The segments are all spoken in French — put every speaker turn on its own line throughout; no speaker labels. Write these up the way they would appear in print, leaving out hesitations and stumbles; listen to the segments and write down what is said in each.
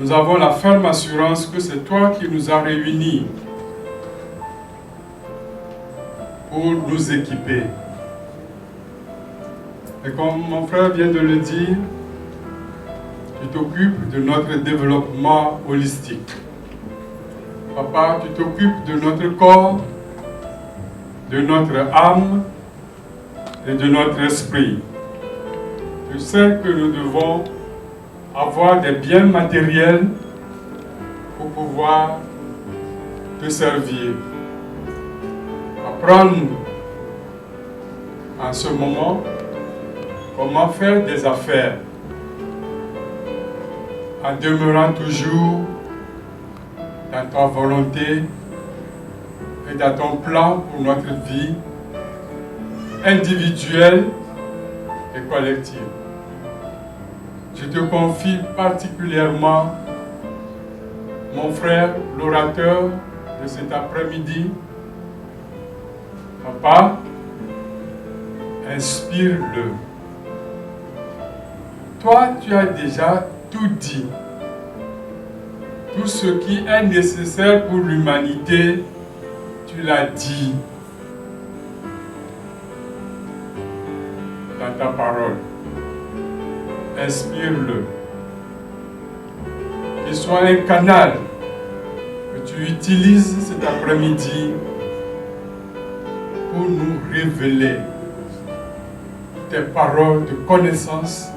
nous avons la ferme assurance que c'est toi qui nous as réunis pour nous équiper. Et comme mon frère vient de le dire, tu t'occupes de notre développement holistique. Papa, tu t'occupes de notre corps, de notre âme et de notre esprit. Tu sais que nous devons avoir des biens matériels pour pouvoir te servir. Apprends-nous en ce moment comment faire des affaires en demeurant toujours dans ta volonté et dans ton plan pour notre vie individuelle et collective. Je te confie particulièrement mon frère, l'orateur de cet après-midi. Papa, inspire-le. Toi, tu as déjà tout dit. Tout ce qui est nécessaire pour l'humanité, tu l'as dit dans ta parole. Inspire-le. Qu'il soit un canal que tu utilises cet après-midi pour nous révéler tes paroles de connaissance,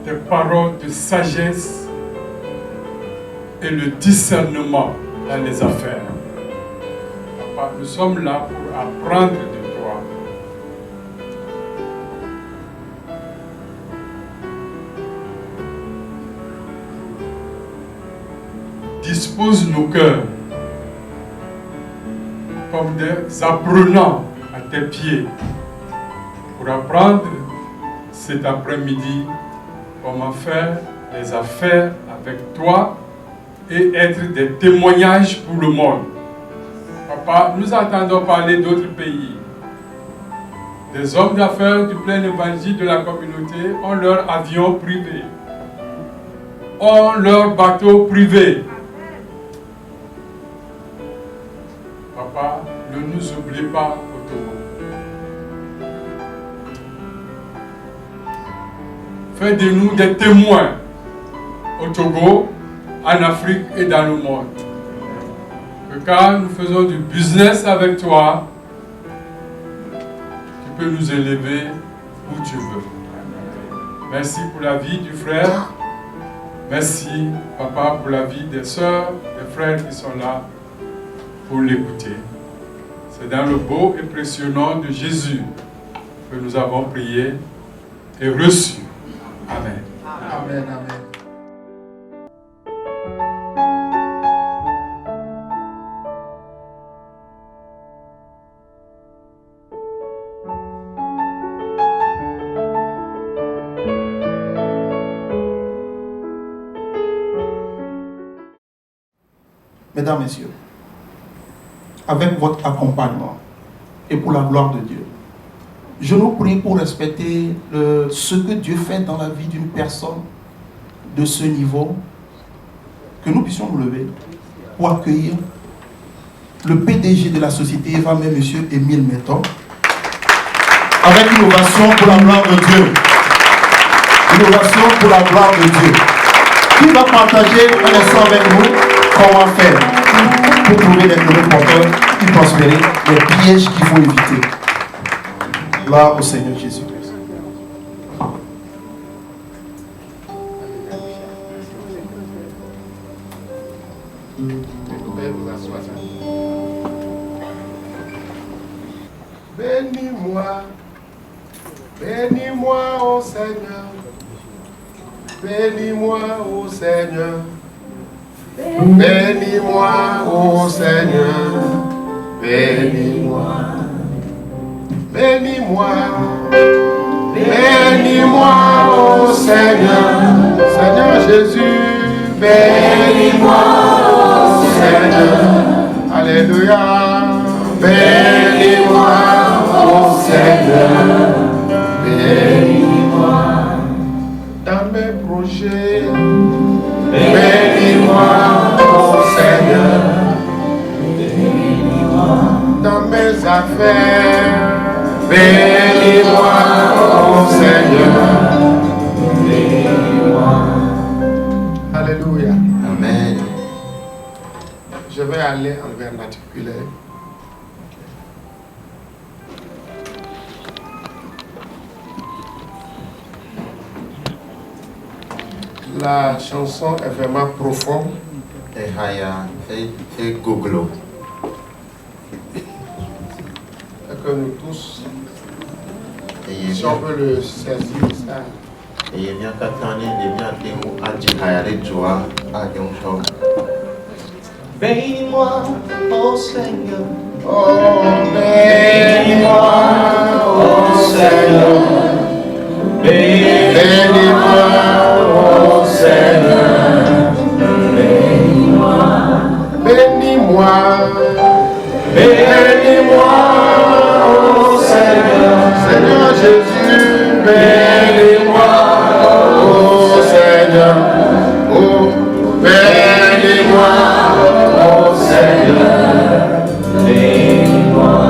tes paroles de sagesse et le discernement dans les affaires. Papa, nous sommes là pour apprendre de toi. Dispose nos cœurs comme des apprenants à tes pieds pour apprendre cet après-midi comment faire les affaires avec toi et être des témoignages pour le monde. Papa, nous entendons parler d'autres pays. Des hommes d'affaires du plein évangile de la communauté ont leur avion privé, ont leur bateau privé. Papa, ne nous oublie pas au Togo. Fais de nous des témoins au Togo, en Afrique et dans le monde. Que quand nous faisons du business avec toi, tu peux nous élever où tu veux. Merci pour la vie du frère. Merci, Papa, pour la vie des sœurs, des frères qui sont là pour l'écouter. C'est dans le beau et précieux nom de Jésus que nous avons prié et reçu. Amen.
Amen, amen.
Mesdames, Messieurs, avec votre accompagnement et pour la gloire de Dieu, je nous prie pour respecter ce que Dieu fait dans la vie d'une personne de ce niveau, que nous puissions nous lever pour accueillir le PDG de la société Eva, M. Émile Metton, avec une ovation pour la gloire de Dieu. Une ovation pour la gloire de Dieu. Qui va partager un instant avec nous comment faire pour trouver les nouveaux porteurs qui prospérer, les pièges qu'il faut éviter. Gloire au Seigneur Jésus.
Bénis-moi, bénis-moi, ô Seigneur, bénis-moi, ô Seigneur, bénis-moi, ô Seigneur, bénis-moi, bénis-moi, bénis-moi, ô Seigneur, Seigneur Jésus, bénis-moi, ô Seigneur, alléluia, bénis-moi, ô Seigneur, bénis-moi, dans mes projets, bénis-moi. fait. Bénis-moi, oh Seigneur. Bénis-moi. Alléluia.
Amen.
Je vais aller en vernaculaire. La chanson est vraiment profonde.
Et haya, et goglo.
Et que nous tous,
Et
si on peut le saisir, ça.
il y a katani, il y a des mots à dire haya de joie à Yonchon. Bénis-moi, oh Seigneur.
Oh, bénis-moi, oh Seigneur. Bénis-moi, oh Seigneur. Bénis-moi. Bénis-moi. Bénis-moi, oh Seigneur. Seigneur Jésus, bénis-moi, oh Seigneur. Oh, bénis-moi, oh Seigneur. Bénis-moi.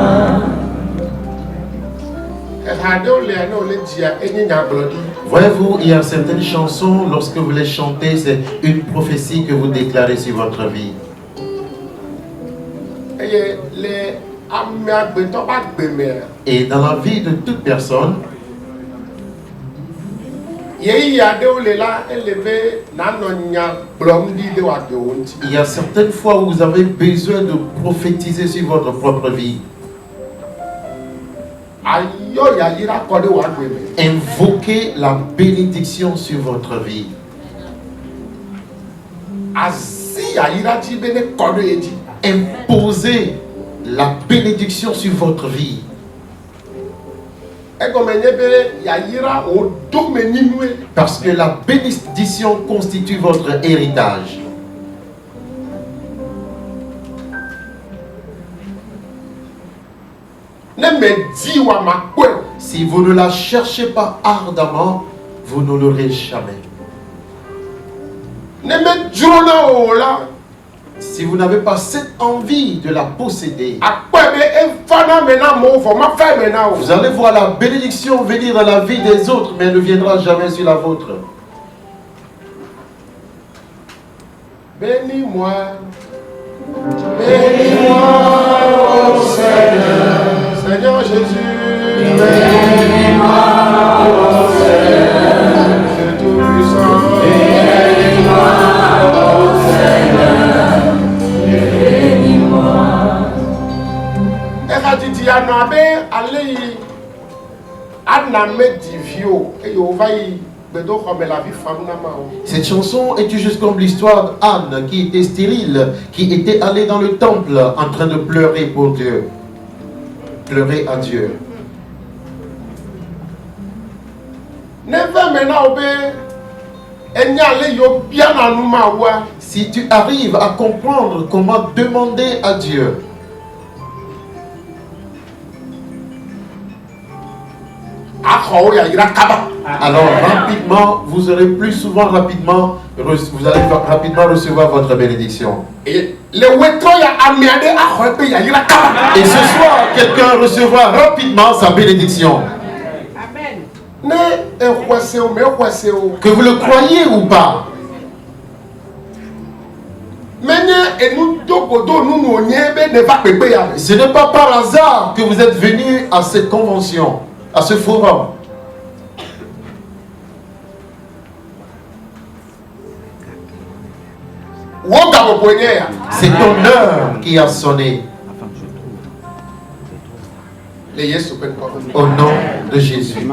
Voyez-vous, il y a certaines chansons, lorsque vous les chantez, c'est une prophétie que vous déclarez sur votre vie. Et dans la vie de toute personne, il y a certaines fois où vous avez besoin de prophétiser sur votre propre vie. Invoquez la bénédiction sur votre vie. Imposez la bénédiction sur votre vie. Parce que la bénédiction constitue votre héritage. Si vous ne la cherchez pas ardemment, vous ne l'aurez jamais. Si vous n'avez pas cette envie de la posséder, vous allez voir la bénédiction venir dans la vie des autres, mais elle ne viendra jamais sur la vôtre.
Bénis-moi, bénis-moi, oh Seigneur, Seigneur Jésus, bénis-moi, oh Seigneur, c'est tout puissant, bénis-moi, oh Seigneur, bénis-moi.
Cette chanson est juste comme l'histoire d'Anne qui était stérile, qui était allée dans le temple en train de pleurer pour Dieu. Pleurer à Dieu. Si tu arrives à comprendre comment demander à Dieu, alors rapidement, vous aurez plus souvent vous allez rapidement recevoir votre bénédiction. Et ce soir, quelqu'un recevra rapidement sa bénédiction. Que vous le croyez ou pas. Ce n'est pas par hasard que vous êtes venu à cette convention, à ce forum. C'est ton heure qui a sonné. Au nom de Jésus.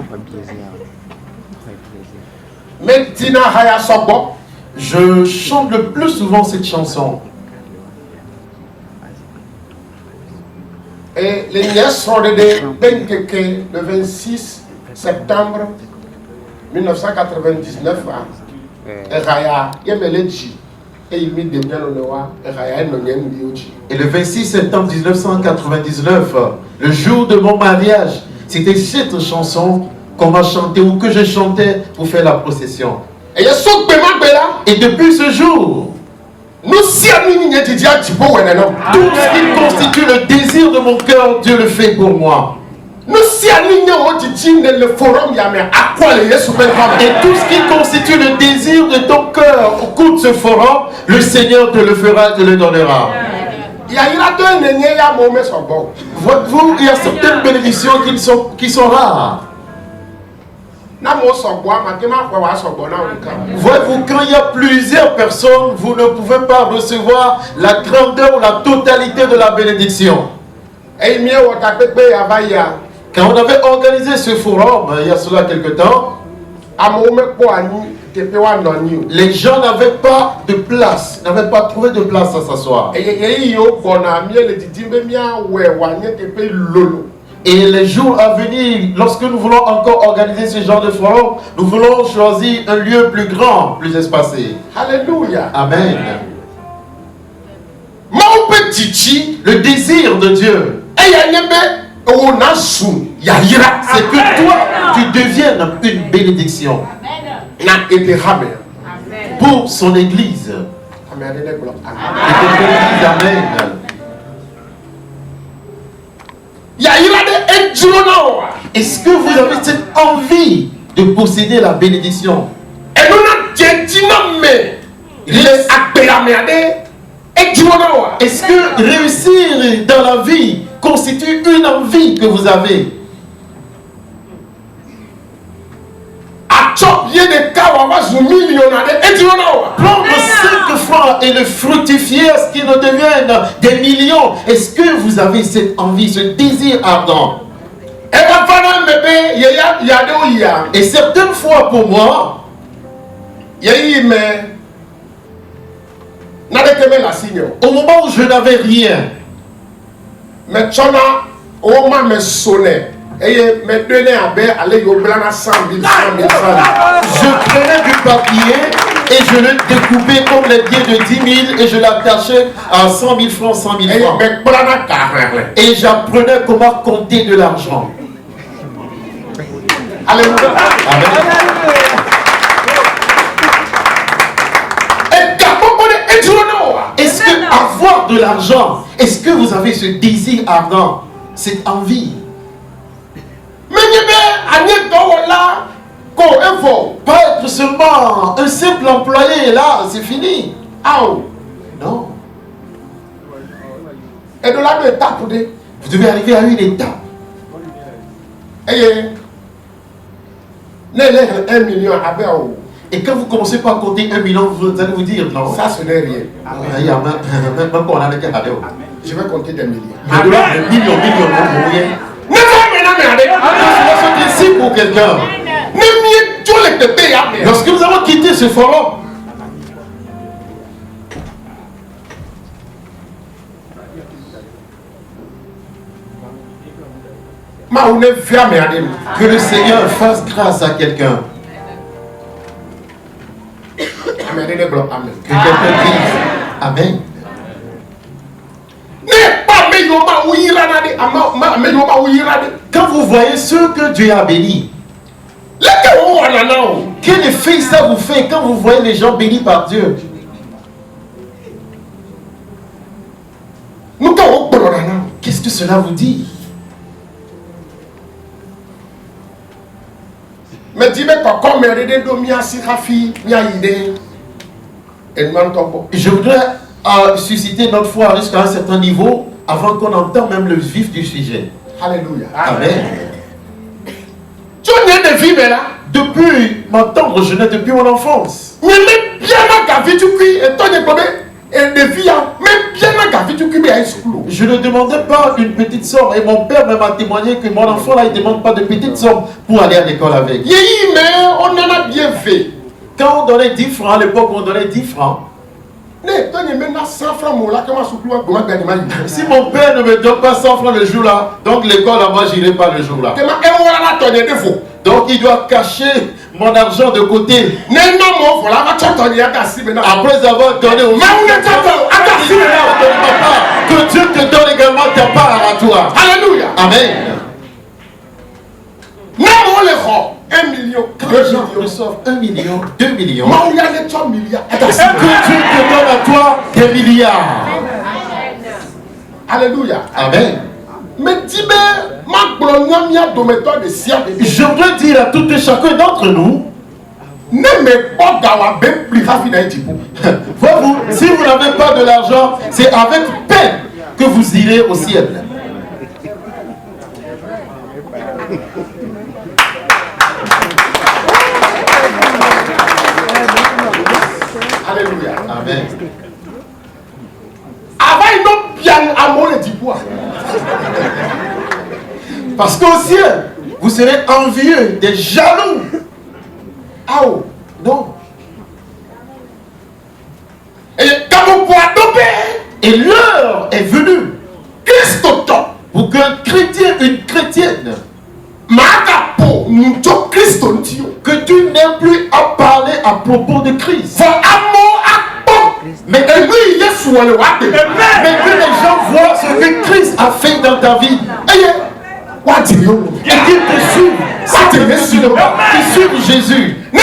Je chante le plus souvent cette chanson.
Et les nièces sont le 26 septembre 1999
et le 26 septembre 1999, le jour de mon mariage, c'était cette chanson qu'on m'a chantée ou que je chantais pour faire la procession. Et depuis ce jour, Tout ce qui constitue le désir de mon cœur, Dieu le fait pour moi. Et tout ce qui constitue le désir de ton cœur au cours de ce forum, le Seigneur te le fera, te le donnera. Voyez-vous, il y a certaines bénédictions qui sont rares. Voyez-vous, quand il y a plusieurs personnes, vous ne pouvez pas recevoir la grandeur ou la totalité de la bénédiction. Quand on avait organisé ce forum, il y a cela quelque temps, les gens n'avaient pas de place, n'avaient pas trouvé de place à s'asseoir. Et les jours à venir, lorsque nous voulons encore organiser ce genre de forum, nous voulons choisir un lieu plus grand, plus espacé.
Alléluia.
Amen. Le désir de Dieu, c'est que toi, tu deviennes une bénédiction pour son Église.
Amen.
Et que l'Église, Amen. Est-ce que vous avez cette envie de posséder la bénédiction? Est-ce que réussir dans la vie constitue une envie que vous avez? Prendre 5 francs et le fructifier à ce qu'ils deviennent des millions. Est-ce que vous avez cette envie, ce désir ardent? Et certaines fois pour moi, au moment où je n'avais rien, je prenais du papier et je le découpais comme les billets de 10 000 et je l'attachais à 100 000 francs, 100 000 francs. Et j'apprenais comment compter de l'argent. Alléluia. Amen. Est-ce que avoir de l'argent, est-ce que vous avez ce désir ardent, cette envie? Pas être seulement un simple employé, là, c'est fini. Non. Vous devez arriver à une étape. Et quand vous commencez par compter 1 million, vous allez vous dire non.
Ça, ce n'est rien. Je vais compter des millions.
C'est pour quelqu'un. Lorsque nous avons quitté ce forum, que le Seigneur fasse grâce à quelqu'un. Que quelqu'un dise Amen. Quand vous voyez ce que Dieu a béni, quel effet ça vous fait quand vous voyez les gens bénis par Dieu? Qu'est-ce que cela vous dit? Je voudrais susciter notre foi jusqu'à un certain niveau avant qu'on entende même le vif du sujet.
Alléluia.
Amen. Depuis ma tendre jeunesse, depuis mon enfance, je ne demandais pas une petite somme et mon père même a témoigné que mon enfant là, il ne demande pas de petite somme pour aller à l'école avec. Quand on donnait 10 francs, à l'époque on donnait 10 francs. Si mon père ne me donne pas 100 francs le jour là, donc l'école là, moi j'irai pas le jour là. Donc il doit cacher mon argent de côté. Après avoir donné au que Dieu te donne également ta part à toi.
Alléluia.
Amen.
1 million.
Quand gens reçoivent 1 million, 2 millions,
Maouya ne 3 milliards.
que Dieu te donne à toi des milliards.
Alléluia.
Amen.
Mais dis-moi, ma gloriole dométoire de siècle.
Je voudrais dire à tout et chacun d'entre nous,
ne me pas d'avoir bien plus rapide à Égypte.
vous, si vous n'avez pas de l'argent, c'est avec peine que vous irez au ciel.
Alléluia.
Amen.
Avant une bien amour et du bois.
Parce qu'au ciel, vous serez envieux, des jaloux.
Ah oh.
Non.
Et comme on peut adopter,
Et l'heure est venue
Christ
pour qu'un chrétien, une chrétienne,
Magapo, nous sommes Christ,
que tu n'aies plus à parler à propos de Christ.
Mais que lui, il est sous le roi.
Mais que les gens voient ce que Christ a fait dans ta vie. Et qu'ils te suivent. Qu'ils suivent Jésus. Que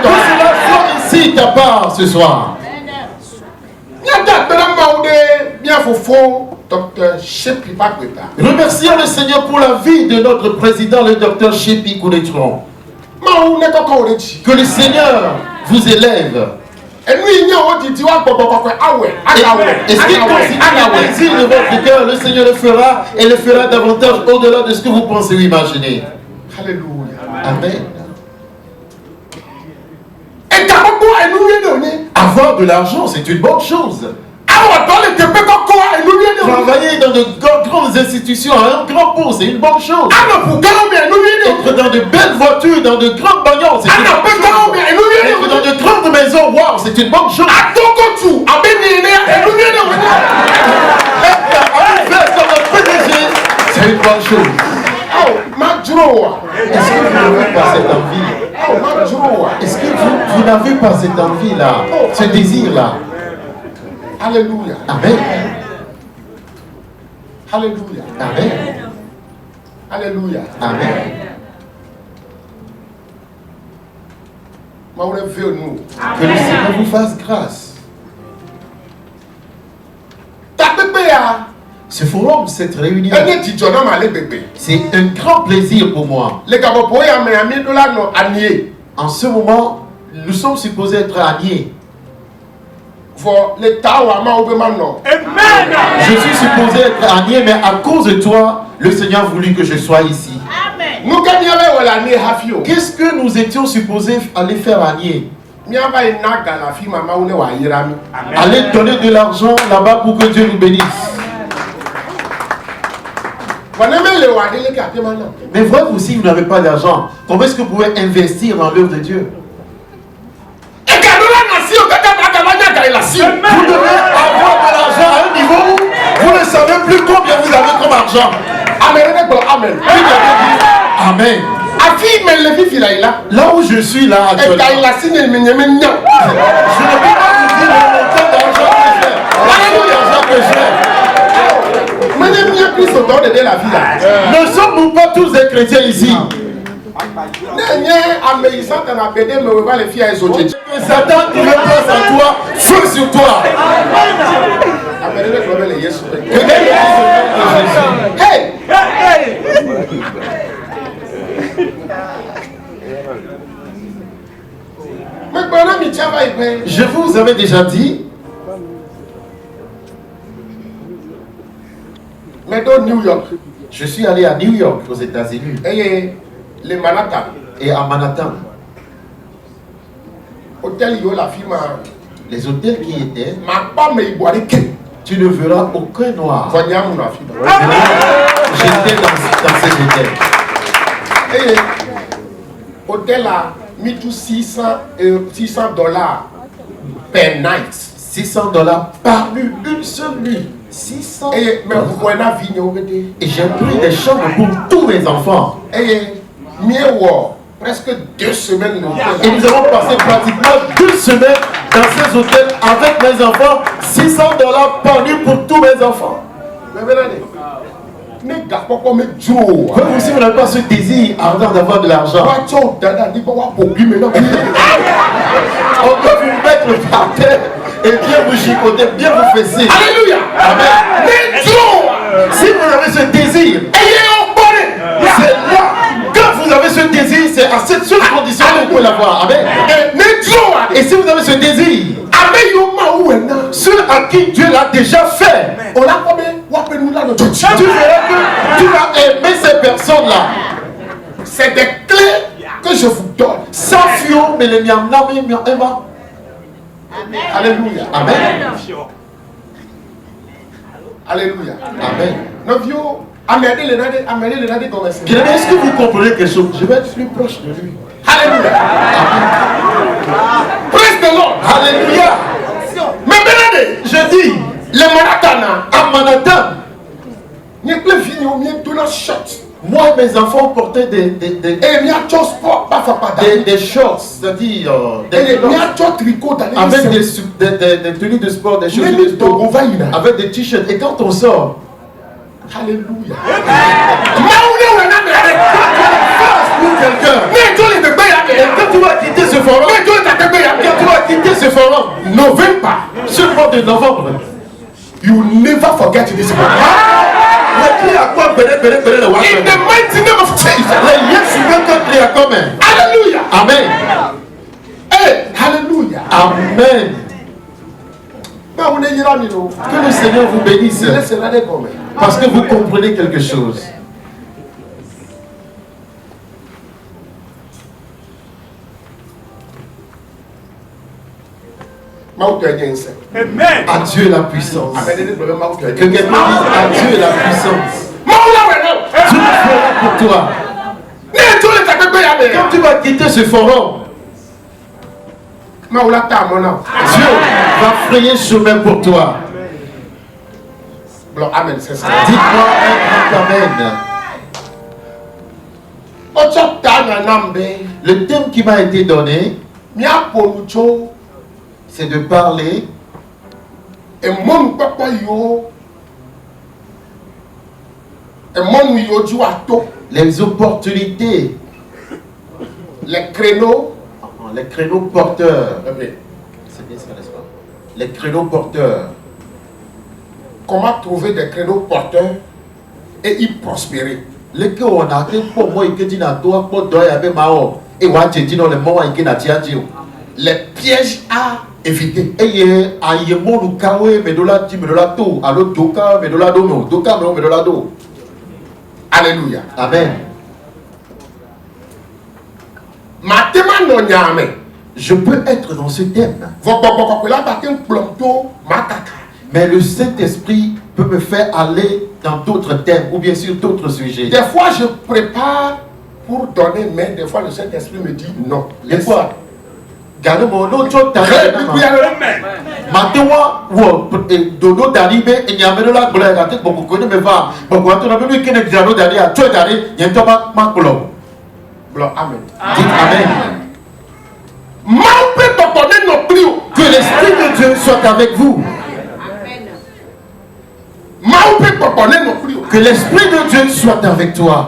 cela soit ici ta part ce soir. Remercions le Seigneur pour la vie de notre président, le docteur Shepi Kounetron. Que le Seigneur vous élève. Et ce qui constitue le désir de votre cœur, le Seigneur le fera et le fera davantage au-delà de ce que vous pensez ou imaginez.
Alléluia.
Amen.
Et
avoir de l'argent, c'est une bonne chose. Travailler dans de grandes institutions à un grand poste, c'est une bonne chose. Être dans de belles voitures, dans de grandes bagnoles, c'est une bonne chose. Être dans de grandes maisons, wow, c'est une bonne chose. Être comme le PDG, c'est une bonne chose. Est-ce que vous n'avez pas cette envie? Est-ce que vous n'avez pas cette envie-là, ce désir-là?
Alléluia.
Amen.
Alléluia.
Amen.
Alléluia.
Amen. Que le Seigneur vous fasse grâce. Ce forum, cette réunion, c'est un grand plaisir pour moi. En ce moment, nous sommes supposés être à Nié. Je suis supposé être à Nié, mais à cause de toi, le Seigneur a voulu que je sois ici. Qu'est-ce que nous étions supposés aller faire à Nié? Aller donner de l'argent là-bas pour que Dieu nous bénisse. Mais vous, si vous n'avez pas d'argent, comment est-ce que vous pouvez investir dans l'œuvre de Dieu? Vous devez avoir de l'argent à un niveau où vous ne savez plus combien vous avez comme argent.
Amen.
Amen. Là où je suis là actuellement, je ne peux pas vous dire le montant d'argent que j'ai. Ne sommes-nous pas tous des chrétiens ici? Satan qui veut place en toi, feu sur toi.
Hey!
Je vous avais déjà dit,
New York.
Je suis allé à New York, aux États-Unis,
Les Manhattan.
et à Manhattan.
Hôtel yo la firme.
Les hôtels qui étaient,
Ma pas me iboire que.
tu ne verras aucun noir.
Voyons mon affaire.
J'étais dans ces hôtels.
Et hôtel là, mis tout $600 per night.
$600 par nuit, une seule nuit. 600.
Et mais vous voyez la vie
Et j'ai pris des chambres pour tous mes enfants.
Et presque 2 semaines.
Et nous avons passé pratiquement 2 semaines dans ces hôtels avec mes enfants. $600 par nuit pour tous mes enfants. Vous aussi, vous n'avez pas ce désir ardent d'avoir de l'argent. On peut vous mettre par terre et bien vous chicoter, bien vous fesser.
Alléluia.
Amen. Si vous avez ce désir, c'est là. Quand vous avez ce désir, c'est à cette seule condition que vous pouvez l'avoir. Amen. Et si vous avez ce désir, ceux à qui Dieu l'a déjà fait, tu verras que tu vas aimer ces personnes-là.
C'est des clés que je vous donne.
Safio, mais les miamnami, miamema.
Alléluia.
Amen.
Alléluia.
Amen.
Novio, amenez les comme ça.
Bien, est-ce que vous comprenez quelque chose? Je vais être plus proche de lui.
Alléluia. Praise the Lord.
Alléluia.
Mais regardez,
Je dis,
les Manhattan,
à Manhattan, moi et mes enfants portaient des shorts, c'est-à-dire des avec des tenues de sport, des chaussures de sport, avec des t-shirts. Et quand on sort,
Alléluia.
quelqu'un, et quand tu vas quitter ce forum,
November,
ce mois de novembre,
you never forget this one.
in
In the mighty name of Jesus. Alléluia.
Amen.
Hey, alléluia.
Amen. Que le Seigneur vous bénisse. Parce que vous comprenez quelque chose.
Amen.
À Dieu la puissance. Que quelqu'un dise à Dieu la puissance. Dieu fera pour toi. Quand tu vas quitter ce forum, Dieu va frayer chemin pour toi.
Amen, c'est ça.
Dites-moi un grand amen. Le thème qui m'a été donné, c'est de parler les opportunités,
les créneaux
porteurs. C'est bien ça, n'est-ce pas? Les créneaux porteurs.
Comment trouver des créneaux porteurs et y prospérer.
Les que on a fait pour moi et que tu n'as pas pour toi avec Mao et Wachi dit dans le moment et que n'a tia dit.
Les pièges à éviter.
Et aïe mon ou kawe me dola ti me dola tout alors doka me dola do no doka me dola do.
Alléluia.
Amen.
Matema no nyame.
Je peux être dans ce thème. Mais le Saint-Esprit peut me faire aller dans d'autres thèmes ou bien sur d'autres sujets.
Des fois, je prépare pour donner, mais des fois, le Saint-Esprit me dit non.
Des fois, garde mon autre thème. Maintenant, dodo d'arriver et n'y a même la gloire à tête beaucoup connu mais va. Beaucoup à ton ami qui n'est pas d'aller à toi d'aller, il y a un tomac macolo.
Amen.
Dites Amen. Que l'Esprit de Dieu soit avec vous. Que l'Esprit de Dieu soit avec toi.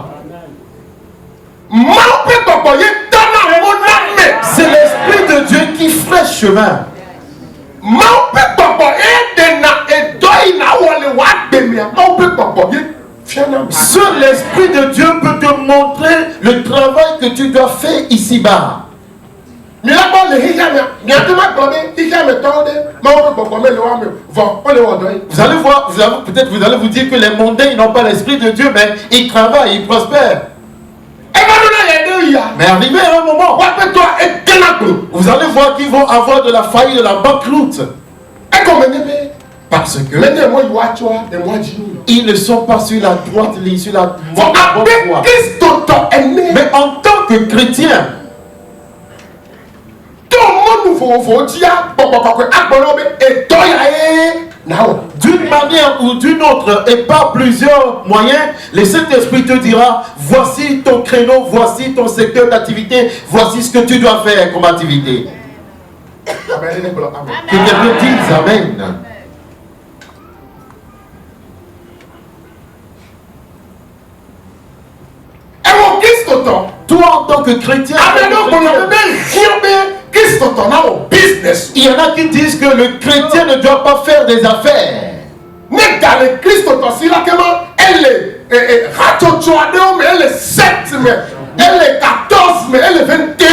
C'est l'Esprit de Dieu qui fait chemin. Seul l'Esprit de Dieu peut te montrer le travail que tu dois faire ici-bas.
Vous allez
voir, peut-être vous allez vous dire que les mondains ils n'ont pas l'Esprit de Dieu, mais ils travaillent, ils prospèrent. Mais arrivé à un moment, vous allez voir qu'ils vont avoir de la faillite, de la banqueroute. Parce que ils ne sont pas sur la droite ligne, sur la bonne voie. Mais en tant que chrétien, d'une manière ou d'une autre et par plusieurs moyens, le Saint-Esprit te dira voici ton créneau, voici ton secteur d'activité, voici ce que tu dois faire comme activité. Que quelqu'un dise Amen. toi en tant que chrétien, il y en a qui disent que le chrétien ne doit pas faire des affaires.
Elle est 7, elle est 14, elle est 22.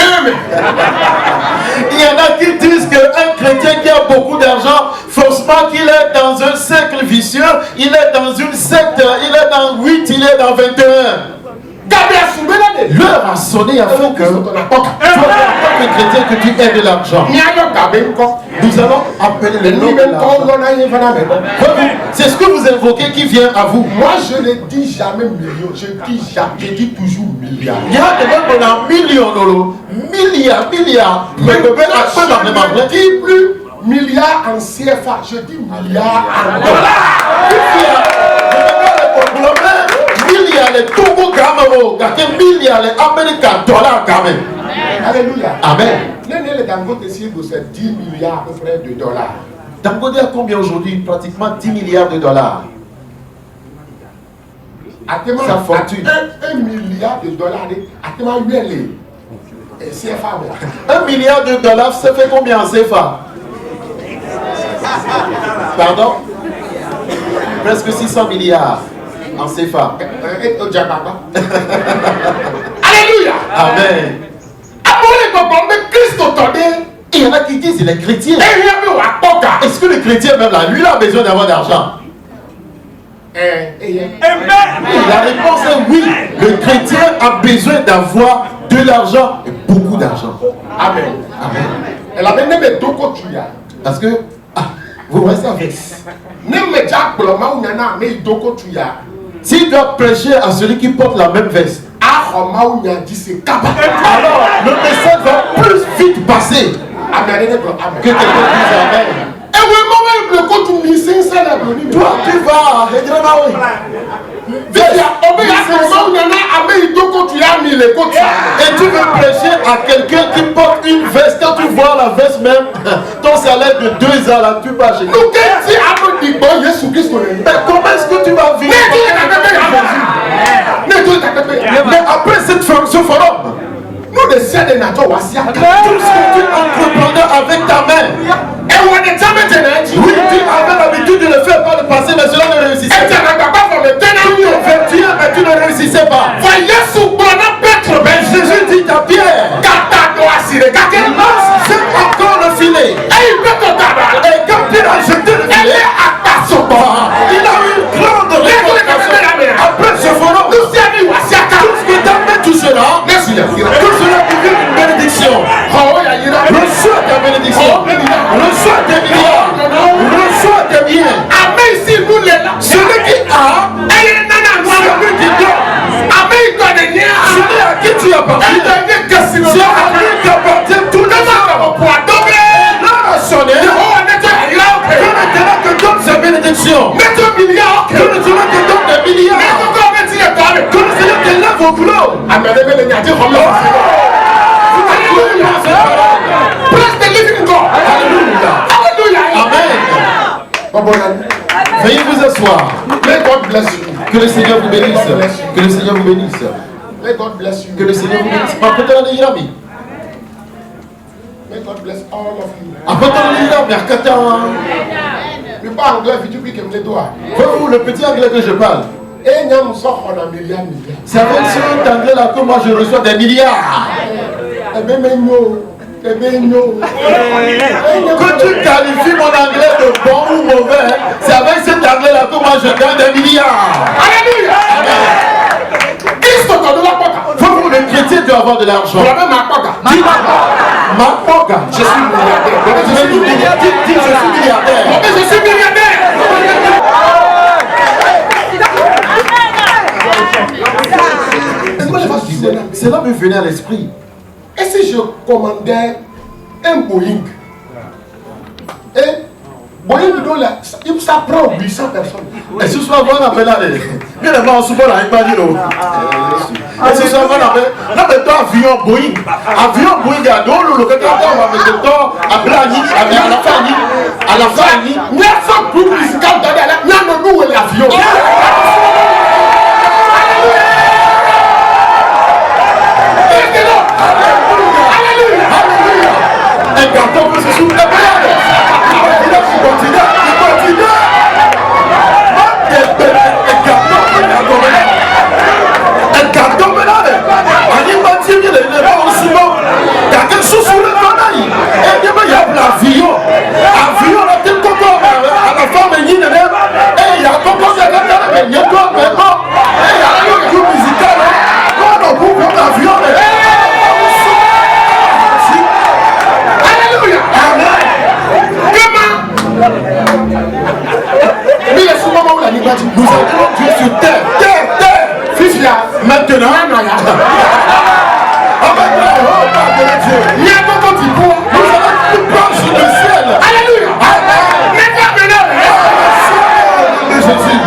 Il y en a qui disent qu'un chrétien qui a beaucoup d'argent, forcément qu'il est dans un cercle vicieux, il est dans une secte, il est dans 8, il est dans 21. L'heure a sonné afin que toi, en tant que chrétien, que tu aies de l'argent. Nous allons appeler le nom de l'argent. C'est ce que vous invoquez qui vient à vous.
Moi, je ne dis jamais million, je dis toujours milliard.
Il y a des gens qui ont millions, milliards. Mais
je dis plus milliard en CFA, je dis milliard en dollars.
Milliards les Togo Gamero, milliards les Américains dollars quand même.
Alléluia.
Amen.
Les Dangote essayent de faire 10 milliards à peu près de dollars.
Dangote a combien aujourd'hui? Pratiquement 10 milliards de dollars. Sa fortune.
1 milliard de dollars. CFA.
1 milliard de dollars, ça fait combien en CFA? Pardon? Presque 600 milliards en CFA.
Alléluia.
Amen. Il y en a qui disent il est chrétien. Est-ce que le chrétien même là, lui, il a besoin d'avoir d'argent? La réponse est oui. Le chrétien a besoin d'avoir de l'argent et beaucoup d'argent.
Amen.
Amen. Parce que vous restez avec. S'il doit prêcher à celui qui porte la même veste, alors le message va plus vite passer que quelqu'un dise Amen. Toi, tu vas. Et tu veux prêcher à quelqu'un qui porte une veste. Quand tu vois la veste même, ton salaire de 2 ans là, tu vas chez lui. Mais comment est-ce que tu vas vivre? Mais après ce forum,
nous décidons de notre
tout ce que tu entreprends avec ta main. Oui, tu avais l'habitude de le faire par le passé, mais cela ne réussissait pas. Tu mais tu ne réussissais pas. Jésus dit à Pierre, lance encore le filet. Et quand Pierre a jeté le filet, il a eu une grande réconciliation. Après ce forum, tout ce que ta main touchera, tout cela devient une bénédiction. Reçois ta bénédiction. Reçois tes milliards. Reçois tes biens. Celui qui a, celui qui donne, celui à qui tu appartiens, celui à qui tu appartiens, tout le monde. L'heure a sonné. Que maintenant que donne ses bénédictions. Que le Seigneur te donne des milliards. Que le Seigneur te lève au boulot. Amen. Veuillez vous asseoir. Que le Seigneur vous bénisse. Que le Seigneur vous bénisse. Que le Seigneur vous bénisse. Apportez-la de Yirami.
May God bless all of you.
Apportez-la de Yirami. Akata.
Le pas anglais, tu piques me doigts.
Vous, le petit anglais que je parle.
Et nous sommes en un milliard.
C'est avec ce anglais là que moi je reçois des milliards. Que tu qualifies mon anglais de bon ou mauvais, c'est avec cet anglais là que moi je gagne des milliards.
Alléluia.
Vous, le chrétien, doit avoir de l'argent. Dis ma poga. Je suis milliardaire. Je suis milliardaire. Je suis milliardaire.
Je suis milliardaire.
Cela me venait à l'esprit.
Et si je commandais un Boeing? Et Boeing, ça prend 800 personnes.
Et ce soir, on appelle là. Il y a des gens souvent là, il pas dit non. Et ce soir, on appelle. Là, maintenant, avion Boeing. Avion Boeing, il y a deux loups. Quand on va mettre le temps, à la fin,
il y a un groupe musical dans il y a un nouveau avion.
Nous adorons Dieu sur terre. Maintenant, nous allons nous pencher sur le ciel. Alléluia. De Jésus.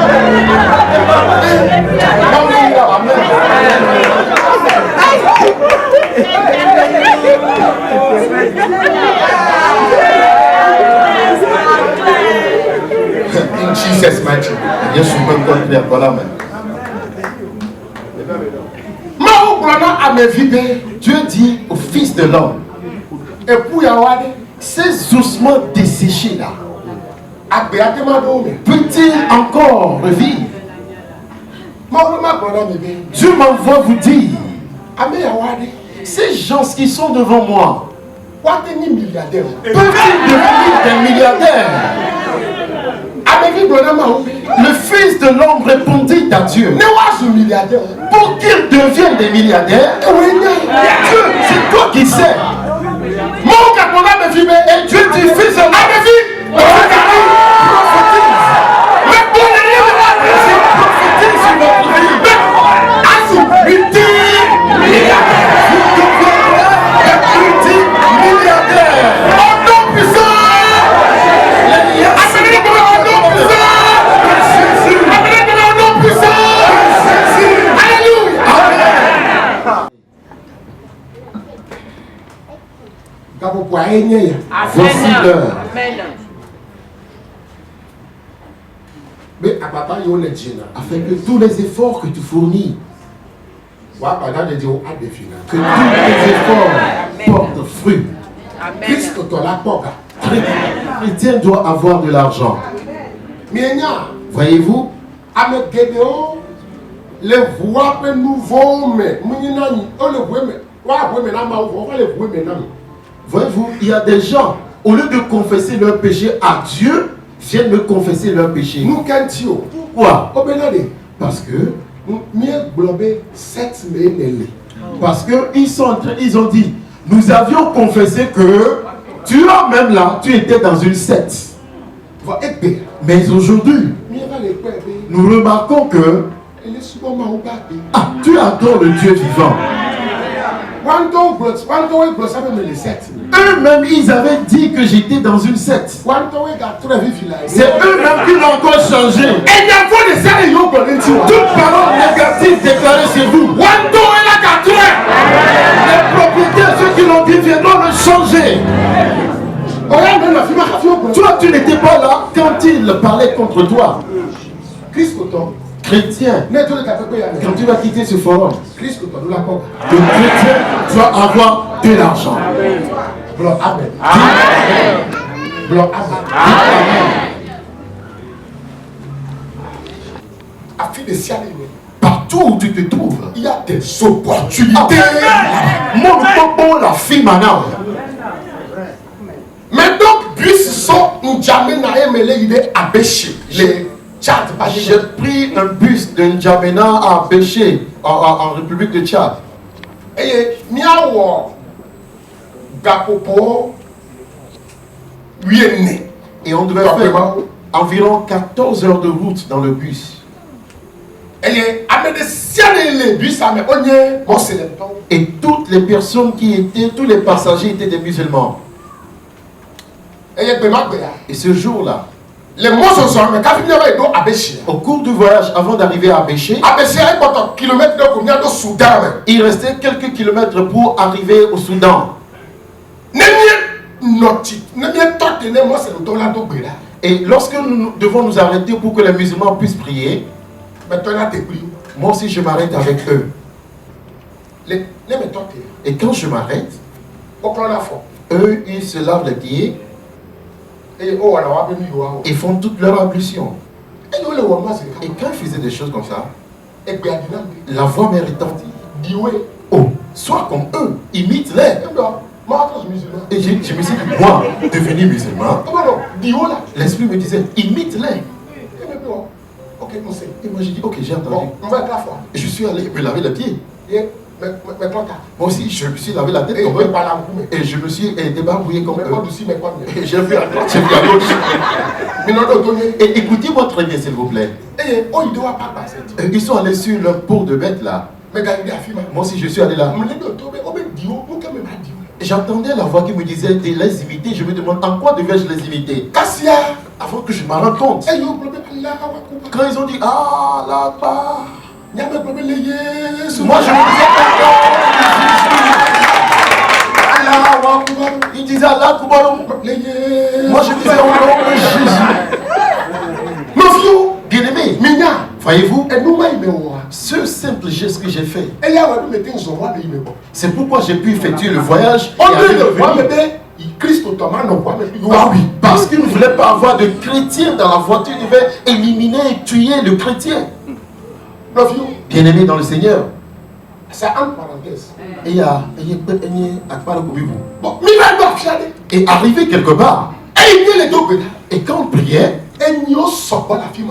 In Jesus' mighty name.
Yesu mwenye voilà même. Dieu dit au Fils de l'homme,
Et pour Yahweh,
ces ossements desséchés là, peut-il encore revivre? Dieu m'envoie vous dire, ces gens qui sont devant moi, peuvent-ils devenir des milliardaires? Le Fils de l'homme répondit à Dieu, pour qu'ils deviennent des milliardaires, Dieu, c'est toi qui sais. Et Dieu dit, Fils de l'homme, prophétise sur votre vie. Multimilliardaire. Vous deviendrez multimilliardaire. Au nom puissant. Voici l'heure. Afin que tous les efforts que tu fournis, que tous les efforts portent fruit. Le chrétien doit avoir de l'argent. Voyez-vous,
les voix nouveaux, mais
voyez-vous, il y a des gens, au lieu de confesser leur péché à Dieu, viennent me confesser leur péché.
nous cantio.
Pourquoi?
Parce que
Parce qu'ils ont dit, nous avions confessé que toi-même là, tu étais dans une secte. Mais aujourd'hui, nous remarquons que tu adores le Dieu vivant. Eux-mêmes, ils avaient dit que j'étais dans une secte. C'est eux-mêmes qui l'ont encore changé. Toute parole négative déclarée sur vous. Les propriétaires, ceux qui l'ont dit, viendront le changer. Toi, tu n'étais pas là quand il parlait contre toi. Chrétien, quand tu vas quitter ce forum, le chrétien doit avoir de l'argent. Partout où tu te trouves,
il y a des opportunités.
Mon popo la fille maintenant.
Mais donc, bus sont N'Djamena et il est abaissé.
J'ai pris un bus de N'Djamena à Béché, en République de Tchad.
Et Miawo Gapopo Wienne.
Et on devait faire environ 14 heures de route dans le bus. Et toutes les personnes qui étaient, tous les passagers étaient des musulmans. Et ce jour-là, au cours du voyage, avant d'arriver à Béché, il restait quelques kilomètres pour arriver au Soudan. Et lorsque nous devons nous arrêter pour que les musulmans puissent prier, moi aussi je m'arrête avec eux. Et quand je m'arrête, eux ils se lavent les pieds et font toute leur ablution. Et quand ils faisaient des choses comme ça, la voix m'est retentie. Oh, sois comme eux, imite-les. Et je me suis dit, moi, devenu musulman, l'esprit me disait, imite-les. Et moi j'ai dit, ok, j'ai entendu. Et je suis allé me laver les pieds.
Mais toi,
Moi aussi, je me suis lavé la tête comme eux. Et je me suis débarbouillé comme eux. Et j'ai vu à droite, j'ai vu à gauche. Et écoutez-moi très bien, s'il vous plaît. Ils sont allés sur leur peau de bête là. Moi aussi, je suis allé là. J'entendais la voix qui me disait de les imiter. Je me demande en quoi devais-je les imiter. Avant que je m'en rende compte. Quand ils ont dit ah là-bas. Moi je me disais il disait Allah Koubarom. Moi je disais au nom de Jésus. Mon vieux, bien aimé, voyez-vous, ce simple geste que j'ai fait, c'est pourquoi j'ai pu effectuer le voyage. Ah oui, parce qu'il ne voulait pas avoir de chrétiens dans la voiture, il devait éliminer et tuer le chrétien. Bien aimé dans le Seigneur.
C'est entre parenthèses.
Et arrivé quelque part, et quand on priait,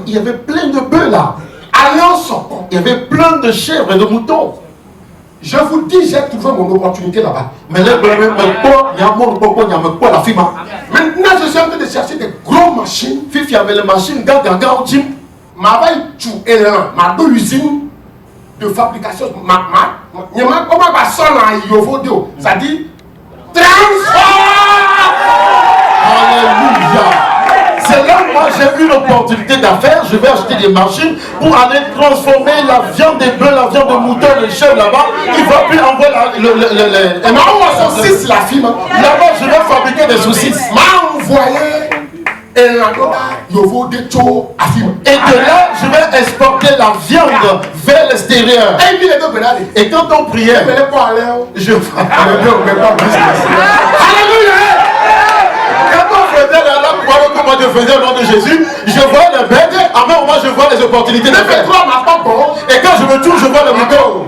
il y avait plein de bœufs là. Il y avait plein de chèvres et de moutons.
Je vous dis, j'ai trouvé mon opportunité là-bas.
Maintenant,
je suis en train de chercher des grosses machines.
Fifi avait les machines,
Ma usine de fabrication. Ça dit
Alléluia. C'est là où moi j'ai eu l'opportunité d'affaires. Je vais acheter des machines pour aller transformer la viande des bœufs, la viande de mouton, les chèvres là-bas. Il va plus envoyer là-bas, je vais fabriquer des saucisses. Et de là, je vais exporter la viande vers l'extérieur. Et quand on priait, je quand on faisait la comment je faisais au nom de Jésus, je vois les bêtes, en même moment je vois les opportunités de faire. Et quand je me tourne, je vois le mouton.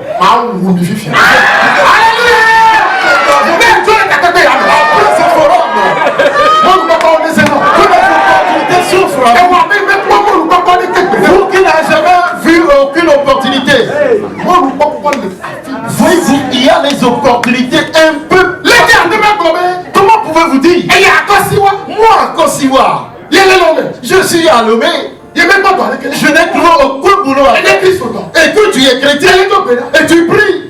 Vous qui n'avez jamais vu aucune opportunité, voyez-vous, il y a les opportunités un peu. Comment pouvez-vous dire? Moi, à Kosiwa, je suis à Lomé. Je n'ai trouvé aucun boulot. Et que tu es chrétien et tu pries.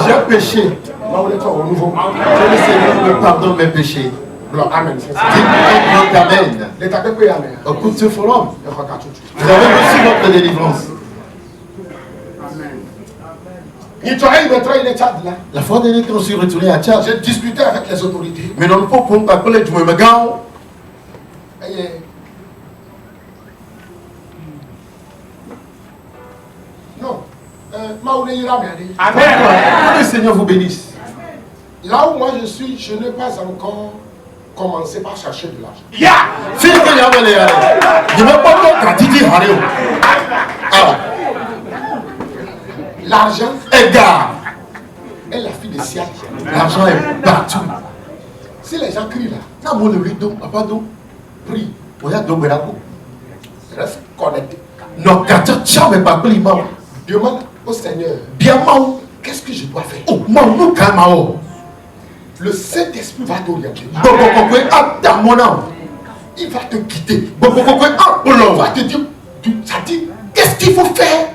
J'ai péché. Que le Seigneur me pardonne mes péchés.
Amen.
Amen. Écoute ce forum. Vous avez reçu votre délivrance. La fois dernière quand je suis retourné à Tchad,
j'ai discuté avec les autorités.
Mais non, pas pour m'appeler du Mémégao.
Non.
Amen. Que le Seigneur vous bénisse.
Là où moi je suis, je n'ai pas encore commencé par chercher de l'argent. L'argent est la fille de Siak.
L'argent est partout.
Si les gens crient là, prie, reste connecté. Demande au Seigneur, qu'est-ce que je dois faire? Le Saint-Esprit va t'orienter. Il va te quitter. Il va te dire, ça dit, qu'est-ce qu'il faut faire?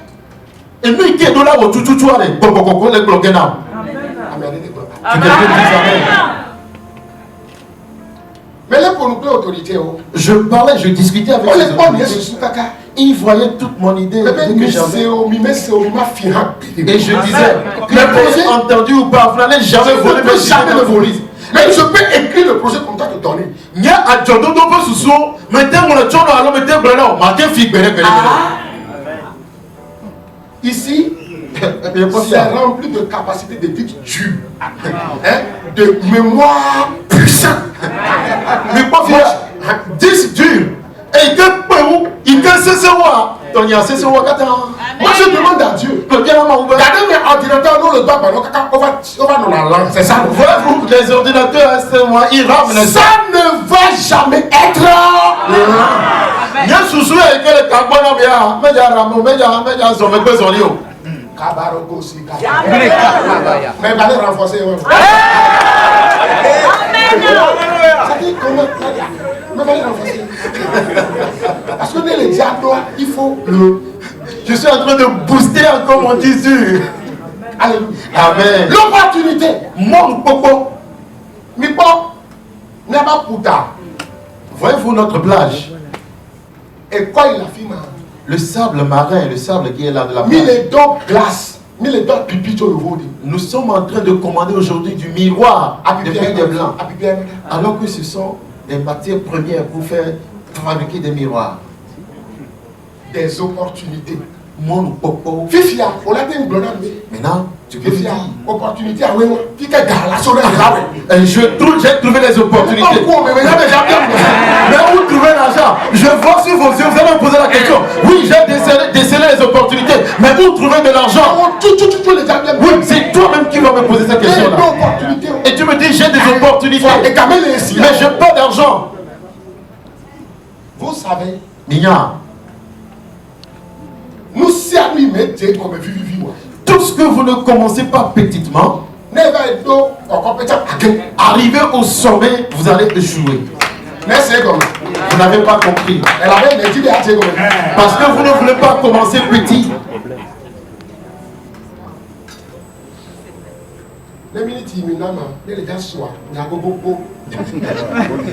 Mais là, pour nous plaire autorité,
je parlais, je discutais avec les autorités. Ils voyaient toute mon idée.
Et
je disais, le projet entendu ou pas, vous n'allez jamais voler, mais jamais le voler.
Mais je peux écrire le projet comme ça te donner. Ici, c'est rempli de capacités de disques durs, de mémoire puissante.
Mais pas disque dur. Et il peut se voir.
Moi je demande à Dieu. Regardez mes ordinateurs, nous le doigt, on va nous la langue. C'est ça.
Vous, les ordinateurs, ils rament.
Ça ne va jamais être. Mais va les renforcer. Ça dit comment? Mais va les renforcer. Parce que les diables, il faut le.
Je suis en train de booster encore mon tissu.
Alléluia.
Amen.
L'opportunité. Mon popo. Mi pop. N'a pas puta.
Voyez-vous notre plage?
Et quoi il a fait, man?
Le sable marin, le sable qui est là de la
Mille
plage.
et deux glaces. Mille et deux pipi sur le vôtre.
Nous sommes en train de commander aujourd'hui du miroir des pays des Blancs. Alors que ce sont des matières premières pour faire fabriquer des miroirs.
Des opportunités.
Mon popo.
Fifia, on a dit une blonde.
Maintenant, tu peux dire.
Opportunité à oui, qui est gala sur le
j'ai trouvé les opportunités. Mais où trouver l'argent? Je vois sur vos yeux, vous allez me poser la question. Oui, j'ai décelé les opportunités. Mais où trouver de l'argent? Oui, c'est toi-même qui vas me poser cette question-là. Et tu me dis, j'ai des opportunités. Mais je n'ai pas d'argent.
Vous savez,
Mignon.
nous sommes mis comme vivi.
Tout ce que vous ne commencez pas petitement, arrivé au sommet, vous allez échouer. Vous n'avez pas compris. Parce que vous ne voulez pas commencer petit.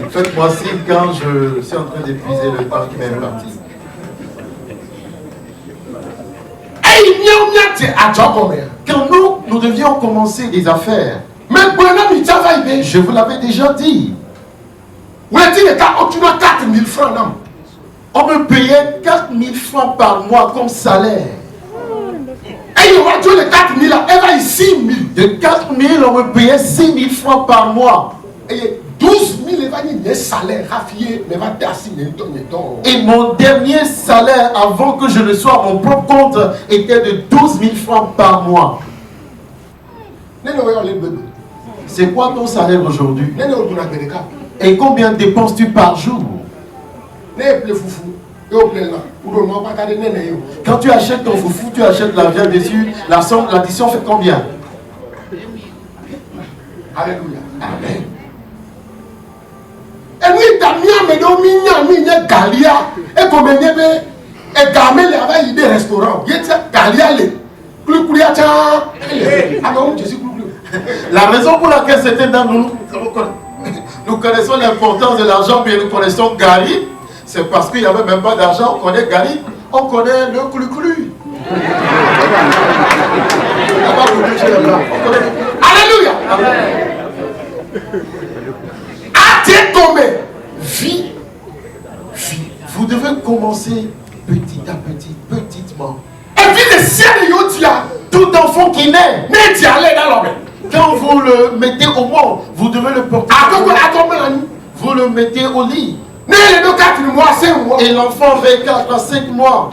Faites-moi signe quand je suis en train d'épuiser le temps qui m'est imparti. Quand nous devions commencer des affaires, je vous l'avais déjà dit, on me payait 4 000 francs par mois comme salaire. De 4 000, on me payait 6 000 francs par mois.
12 000 salaire.
Et mon dernier salaire avant que je ne sois à mon propre compte était de 12 000 francs par mois. C'est quoi ton salaire aujourd'hui? Et combien dépenses-tu par jour? Quand tu achètes ton foufou, tu achètes la viande dessus, l'addition fait combien?
Alléluia.
Amen.
Et nous, Galia, et comme et Gamel avait idée restaurant. Il était Galia,
la raison pour laquelle c'était dans nous connaissons l'importance de l'argent, mais nous connaissons Gali, c'est parce qu'il n'y avait même pas d'argent. On connaît Gali, on connaît le clu-clu.
Alléluia. Vie.
Vous devez commencer petit à petit, petitement.
Et puis le ciel
tout enfant qui naît, quand vous le mettez au monde, vous devez le porter. Vous le mettez au lit. Et l'enfant avait 4 à 5 mois.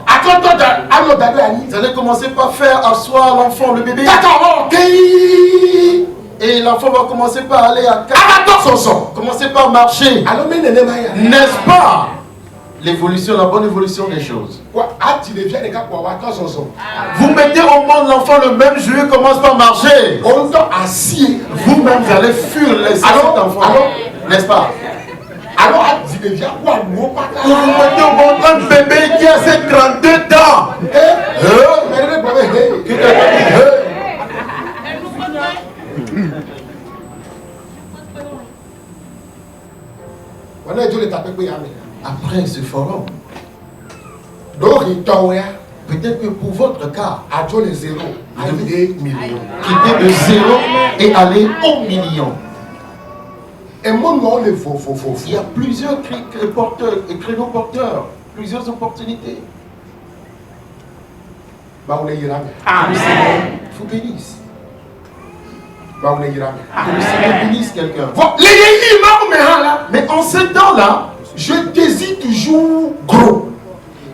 Vous allez commencer par faire asseoir l'enfant, le bébé. Et l'enfant va commencer par aller à 4. Commencer par marcher. N'est-ce pas? L'évolution, la bonne évolution des choses. Vous mettez au monde l'enfant le même jour, il commence par marcher. Vous-même, vous allez fuir les cet enfant. N'est-ce pas? Vous mettez au monde un bébé qui a ses 32 ans. Après ce forum, peut-être que pour votre cas, quitter de 0 et aller au million. Il y a plusieurs créneaux porteurs, plusieurs opportunités.
Amen.
Il faut bénir. Que le Seigneur bénisse quelqu'un. Mais en ce temps-là,
je désire toujours gros.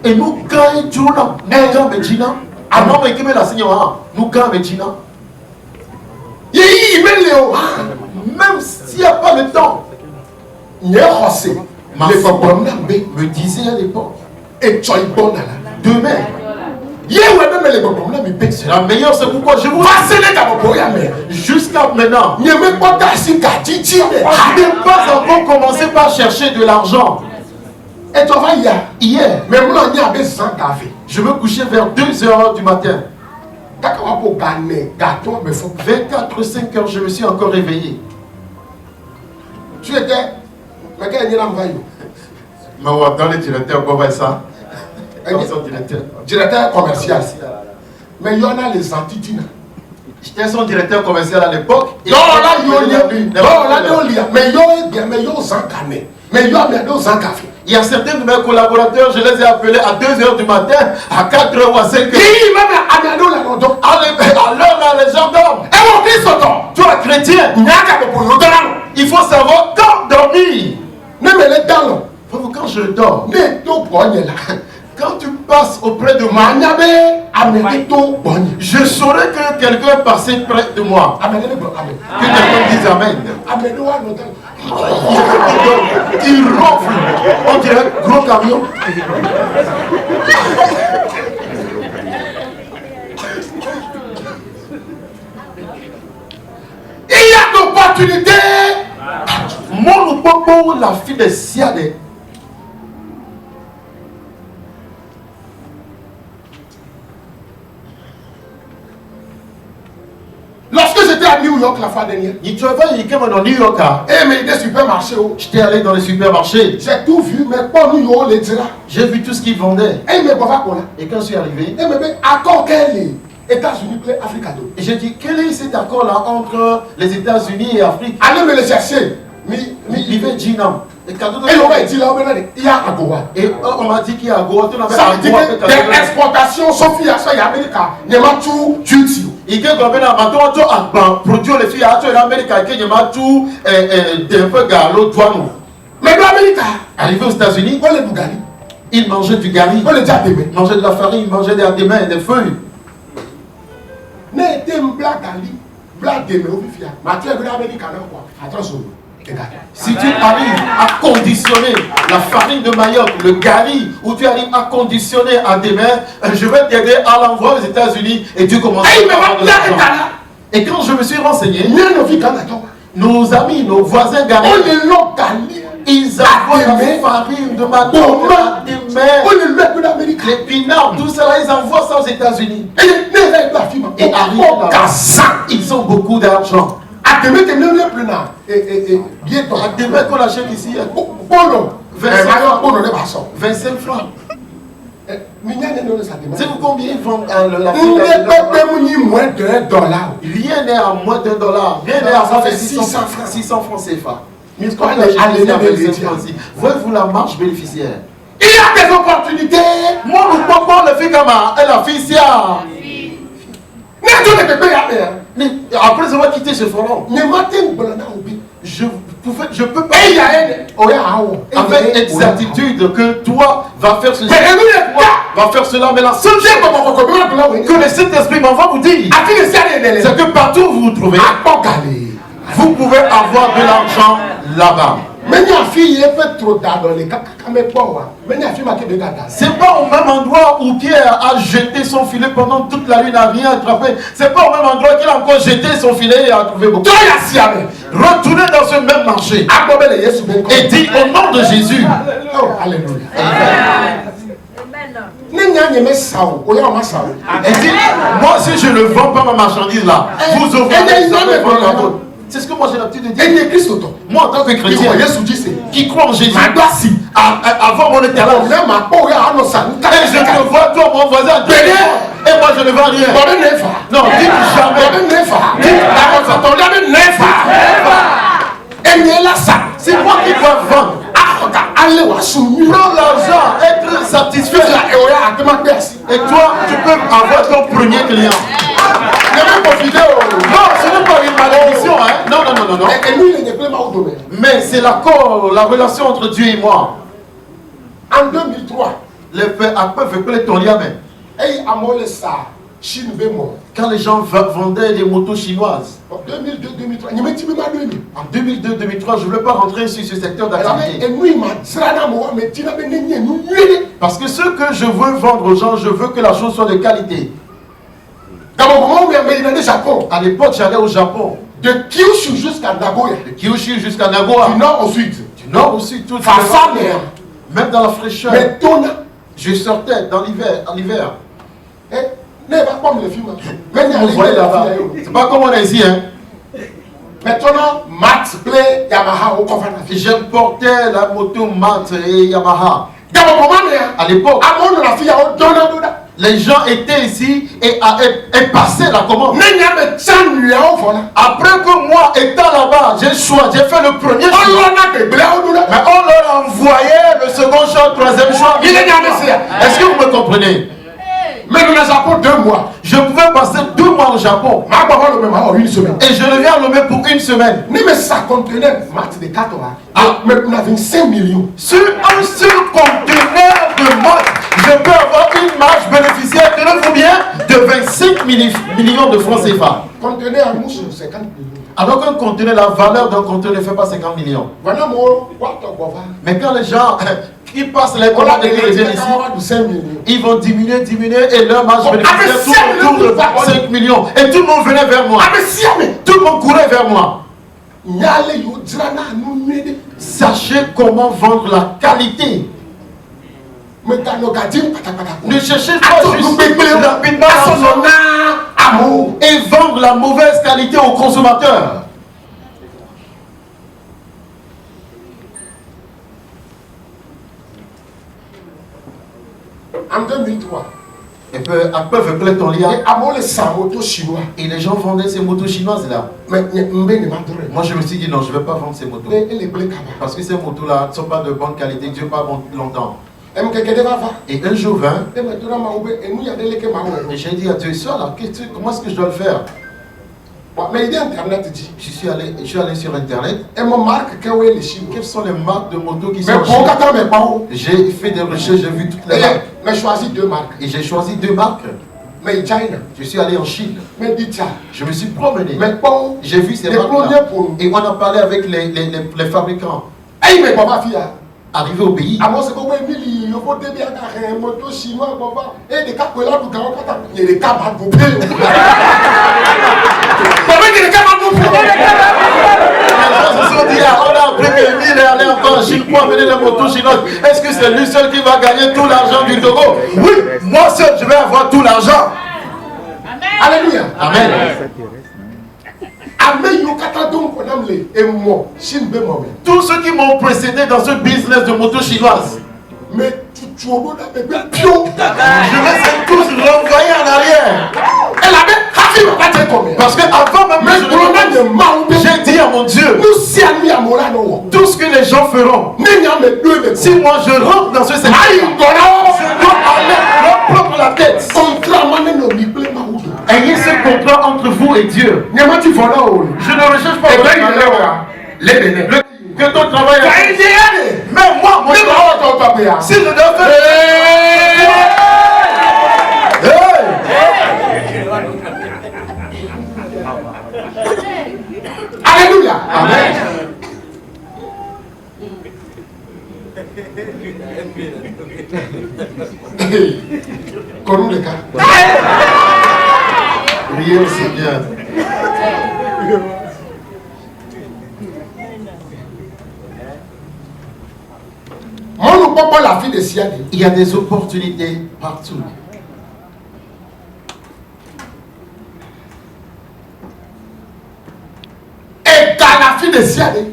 Et nous gagnons toujours là. Nous gagnons. Même s'il n'y a pas le temps. Me disait à l'époque,
Et tu as une bonne là.
Demain, c'est la meilleure, c'est pourquoi je vous jusqu'à maintenant, je n'ai pas encore commencé par chercher de l'argent.
Et tu vas
hier, je me couchais vers 2h du matin. 24-5 je me suis encore réveillé.
Tu étais. Mais quel est
Dans le directeur, comment ça?
Directeur commercial. Mais il y en a les antidines.
J'étais son directeur commercial à l'époque.
Non, là, il y
il y a certains de mes collaborateurs, je les ai appelés à 2h du matin, à 4h ou à 5h. À l'heure là, les gens dorment. Toi, chrétien, il faut savoir quand dormir. Quand je dors, quand tu passes auprès de moi, je saurais que quelqu'un passait près de moi. Que quelqu'un dise Amen. Il ronfle. On dirait un gros camion.
Il y a d'opportunités.
Mon popo, la fille de Siadé.
Lorsque j'étais à New York la fois dernière, mais des supermarchés,
j'étais allé dans les supermarchés.
j'ai tout vu, mais pas New York les dira.
J'ai vu tout ce qu'ils vendaient. Et quand je suis arrivé,
accord quel États-Unis et Afrique.
et j'ai dit, quel est cet accord-là entre les États-Unis et l'Afrique?
Allez me le chercher.
Et
on m'a dit là, il y a Agoa.
Et on m'a dit qu'il y a Agoa.
Ça veut dire que des exportations, sauf qu'il y a ça, il y a Amérique, il y a tout duty.
Et que quand on a produit les filles à l'Amérique, il y a tout d'un peu galop douane.
Mais l'Amérique,
arrivé aux États-Unis,
on les Bougari.
Ils mangeaient du gari,
on les diadémés.
Ils mangeaient de la farine, ils mangeaient des adémés, des feuilles.
Mais t'es un blague ali, blague des méos, mais tu es venu à l'Amérique, attention.
Si tu arrives à conditionner la farine de Mayotte, le gari, ou tu arrives à conditionner à des mains, je vais t'aider à l'envoi aux États-Unis et tu commences à avoir de l'argent. Et quand je me suis renseigné, nos amis, nos voisins gari, ils envoient la farine de Mayotte à des mains, les pinards, tout cela, ils envoient ça aux États-Unis. Et arrivent là, ils ont beaucoup d'argent.
À demain,
qu'on achète ici, 25 francs. C'est vous combien ils vendent la
moins d'$1.
Rien n'est à moins d'$1. Rien n'est à moins de 600 francs CFA. Voyez-vous la marge bénéficiaire?
Il y a des opportunités.
Moi, nous pouvons le faire comme la fille. Après avoir quitté ce forum, je peux pas avec exactitude que toi vas faire ceci, va faire cela, mais la seule chose que le Saint-Esprit m'envoie vous dire, c'est que partout où vous vous trouvez, vous pouvez avoir de l'argent là-bas. C'est pas au même endroit où Pierre a jeté son filet pendant toute la nuit, n'a rien attrapé. C'est pas au même endroit qu'il a encore jeté son filet et a trouvé beaucoup. Retournez dans ce même marché et dit au nom de Jésus.
Oh, alléluia.
Et dit, moi si je ne vends pas ma marchandise là, vous ouvrez la vôtre. C'est ce que moi j'ai l'habitude de dire. Moi en tant que chrétien qui croit en Jésus, avant mon éternel, et je te vois toi mon voisin, et moi je ne vends rien. Non, dites jamais. C'est moi qui dois vendre. Prends l'argent, être satisfait. Et toi, tu peux avoir ton premier client. Non, ce n'est pas une malédiction, hein. Non. Mais c'est l'accord, la relation entre Dieu et moi.
En 2003,
le peuple ton lien même. Quand les gens vendaient des motos chinoises,
En 2002-2003, il m'a dit,
en 2002-2003, je ne voulais pas rentrer sur ce secteur d'activité. Parce que ce que je veux vendre aux gens, je veux que la chose soit de qualité. À l'époque, j'allais au Japon.
De Kyushu jusqu'à Nagoya.
De Kyushu jusqu'à Nagoya.
Du nord au sud.
Du nord au sud, tout même dans la fraîcheur.
Mais Tona,
je sortais dans l'hiver, en hiver.
Vous
voyez là-bas. C'est pas comme on est ici, hein.
Maintenant, Max Play Yamaha au Kovana.
J'importais la moto Mat et Yamaha. À l'époque, les gens étaient ici et passaient la commande. Après que moi étant là-bas, j'ai fait le premier choix. Mais on leur envoyait le second choix, le troisième choix. Est-ce que vous me comprenez?
Mais nous avons 2 mois.
Je pouvais passer 2 mois au Japon.
Une semaine.
Et je reviens à Lomé pour 1 semaine.
Mais ça contenait maths de 4 ans. Mais nous avons 5 millions.
Sur un seul conteneur de maths, je peux avoir une marge bénéficiaire, tenez-vous bien, de 25 millions de francs CFA.
Conteneur à nous, 50 millions.
Alors qu'un conteneur, la valeur d'un conteneur ne fait pas 50 millions. Mais quand les gens qui passent les commandes et qui reviennent ici, ils vont diminuer et leur marge bénéficiaire tourne autour de 5 millions. Et tout le monde venait vers moi. Tout le monde courait vers moi. Sachez comment vendre la qualité. Ne cherchez pas juste rapidement et vendre la mauvaise qualité aux consommateurs.
En 2003,
après veut ton lien. Et les gens vendaient ces motos chinoises là. Moi je me suis dit non, je ne vais pas vendre ces motos. Parce que ces motos là ne sont pas de bonne qualité, ils ne durent pas longtemps. Et un jour vint, et j'ai dit à Dieu, ça là, comment est-ce que je dois le faire? Je suis allé sur internet. Quelles sont les marques de motos qui sont en Chine? J'ai fait des recherches, j'ai vu toutes les marques.
Mais choisi 2 marques.
Et j'ai choisi 2 marques.
Mais China.
Je suis allé en Chine. Je me suis promené. J'ai vu ces marques là. Et on a parlé avec les fabricants. Arrivé au pays. On a appris qu'Emile est allé encore en Chine pour amener les motos chinoises. Est-ce que c'est lui seul qui va gagner tout l'argent du Togo? Oui, moi seul je vais avoir tout l'argent.
Alléluia.
Amen. Tous ceux qui m'ont précédé dans ce business de moto chinoise, je les ai tous renvoyés en arrière. Parce que avant même, j'ai dit à mon Dieu, tout ce que les gens feront, si moi je rentre dans ce secteur, je dois aller leur prendre la tête. Ayez ce contrat entre vous et Dieu. Je ne recherche pas que ton travail est... Mais moi, mon travail, si je dois faire...
Alléluia.
Amen. Priez au Seigneur. Il y a des opportunités partout.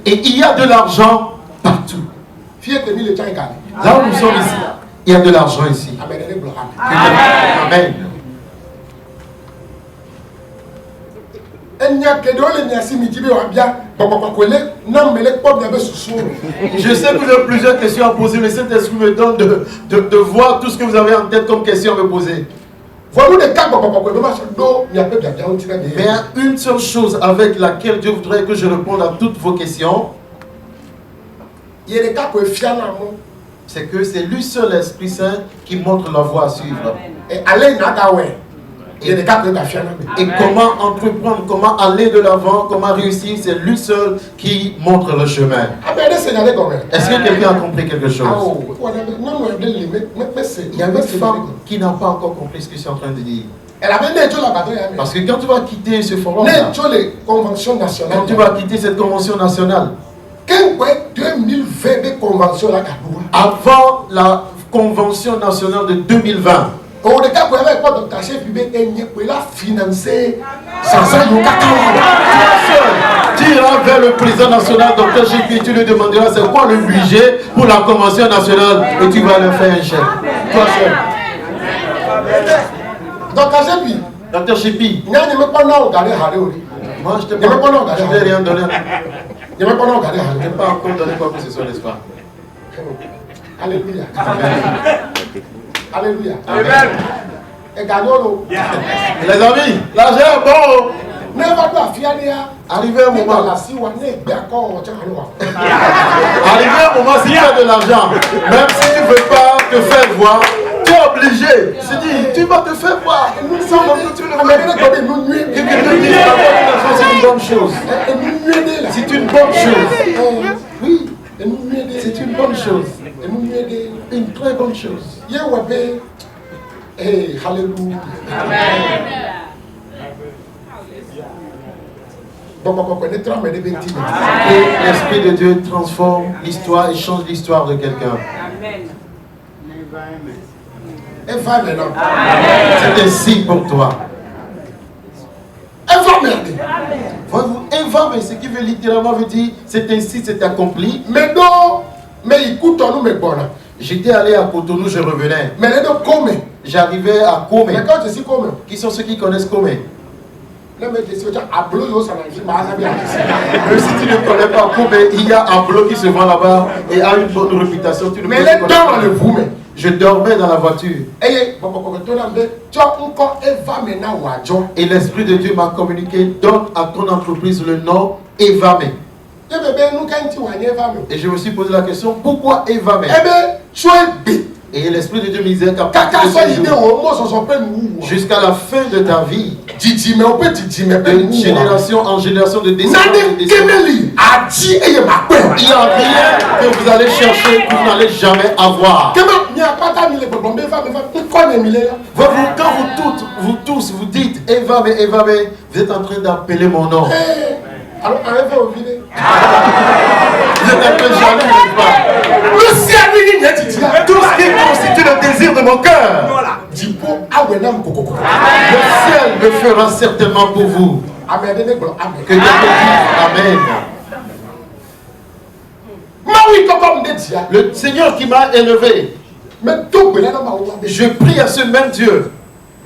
Et il y a de l'argent partout. Là où nous sommes ici, il y a de l'argent ici. Amen. Je sais que vous avez plusieurs questions à poser, mais cet esprit me donne de voir tout ce que vous avez en tête comme question à me poser. Mais il y a une seule chose avec laquelle Dieu voudrait que je réponde à toutes vos questions. C'est que c'est lui seul, l'Esprit Saint, qui montre la voie à suivre. Et comment entreprendre, comment aller de l'avant, comment réussir, c'est lui seul qui montre le chemin. Est-ce que quelqu'un a compris quelque chose? Il y a une femme qui n'a pas encore compris ce que je suis en train de dire. Parce que quand tu vas quitter ce forum, quand tu vas quitter cette convention nationale, avant la convention nationale de 2020, tu iras vers le président national, Dr. Chipi, tu lui demanderas c'est quoi le budget pour la convention nationale et tu vas leur faire un chèque. Toi seul. Dr. Chipi, moi je t'ai rien donné. Je n'ai pas encore donné quoi que ce soit, n'est-ce pas?
Alléluia.
Amen.
Alléluia.
Amen.
Et gagnons-nous.
Les amis, l'argent est bon. Arrivé un moment. Arrivé un moment, si tu as de l'argent, même si tu ne veux pas te faire voir, tu es obligé. C'est dit, tu vas te faire voir. Sans que tu le vois. Et que tu dises, c'est une bonne chose. C'est une bonne chose. Oui. C'est une bonne chose. Une très bonne chose.
Hey, hallelujah.
Amen.
Et l'Esprit de Dieu transforme l'histoire et change l'histoire de quelqu'un. C'est un signe pour toi. Voyez-vous, mais ce qui veut littéralement veut dire c'est ainsi, c'est accompli.
Mais non, mais écoute, nous me bonnes.
J'étais allé à Cotonou, je revenais.
Mais les deux Kome.
J'arrivais à Kome.
Mais quand je suis Kome,
qui sont ceux qui connaissent Kome?
Même si tu ne
connais pas Kome, il y a un bleu qui se vend là-bas et a une bonne réputation.
Mais les deux dans le vous.
Je dormais dans la voiture. Et l'Esprit de Dieu m'a communiqué, donne à ton entreprise le nom Evame. Et je me suis posé la question, pourquoi Evame? Et l'Esprit de Dieu me disait qu'à partir de ce jour, jusqu'à la fin de ta vie, de génération en génération, de décennie en décennie, il n'y a rien que vous allez chercher que vous n'allez jamais avoir. Quand vous tous vous dites Evame, vous êtes en train d'appeler mon nom.
Alors,
vous êtes un peu jaloux, n'est-ce pas? Tout ce qui constitue le désir de mon cœur, le ciel le fera certainement pour vous.
Amen.
Que Dieu te dise Amen. Le Seigneur qui m'a élevé, je prie à ce même Dieu.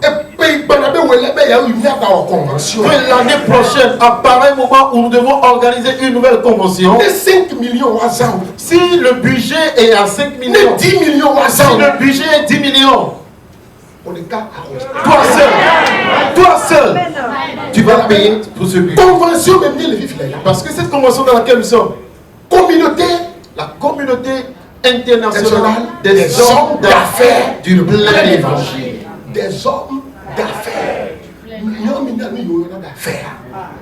Que l'année prochaine, à pareil moment où nous devons organiser une nouvelle convention,
5 millions,
si le budget est à 5 millions,
10 millions,
si le budget est 10 millions, toi seul, tu vas payer pour ce budget. Parce que cette convention dans laquelle nous sommes, la communauté internationale des hommes d'affaires du plein évangile.
Des hommes d'affaires.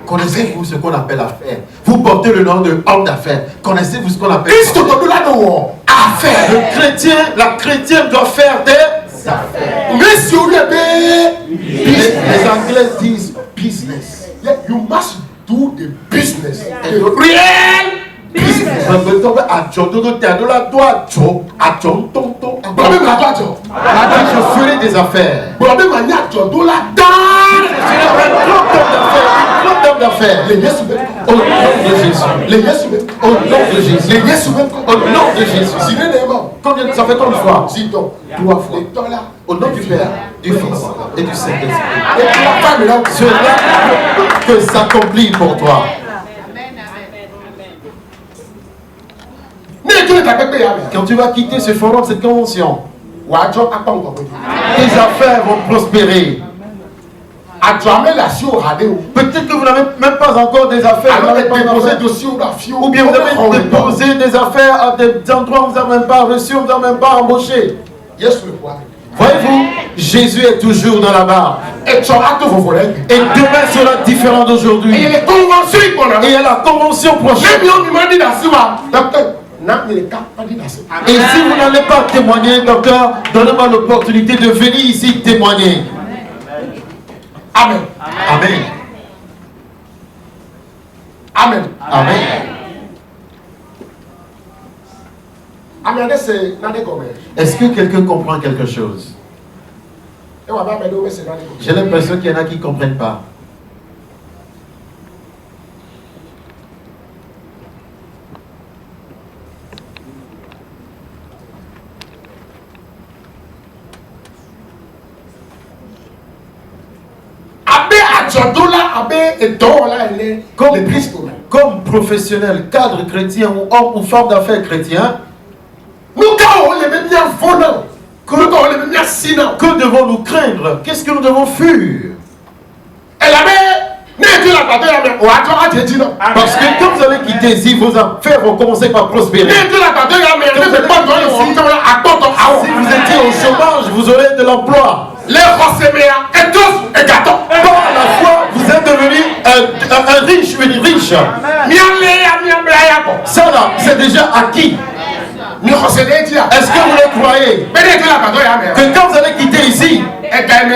Connaissez-vous ce qu'on appelle affaires? Vous portez le nom de homme d'affaires. Connaissez-vous ce qu'on appelle affaires? La chrétienne doit faire des affaires. Les Anglais disent business.
You must do the business. The real business.
Je ferai des affaires. Je serai un homme d'affaires. Au nom de Jésus. Au nom de Jésus. Au nom de Jésus. Ça fait combien de fois? 3 fois. Au nom du Père, du Fils et du Saint-Esprit. Cela que s'accomplit pour toi. Quand tu vas quitter ce forum, cette convention, tes affaires vont prospérer. Peut-être que vous n'avez même pas encore des affaires. Ou bien vous avez déposé des affaires à des endroits où vous n'avez même pas reçu, vous n'avez même pas embauché. Voyez-vous, Jésus est toujours dans la barre.
Et tu auras tous vos volets.
Et demain sera différent d'aujourd'hui.
Et il y a les conventions,
Et il y a la convention prochaine.
même on m'a dit docteur,
et si vous n'allez pas témoigner, docteur, donnez-moi l'opportunité de venir ici témoigner.
Amen.
Amen.
Amen.
Amen.
Amen.
Est-ce que quelqu'un comprend quelque chose? J'ai l'impression qu'il y en a qui ne comprennent pas. Comme professionnel, cadre chrétien ou homme ou femme d'affaires chrétien, que devons-nous craindre? Qu'est-ce que nous devons fuir? Parce que quand vous allez quitter ici, vos affaires vont commencer par prospérer. Si vous étiez au chômage, vous aurez de l'emploi. Par la foi, vous êtes devenu un riche ou une riche. Ça là, c'est déjà acquis. Est-ce que vous le croyez? Que quand vous allez quitter ici, l'argent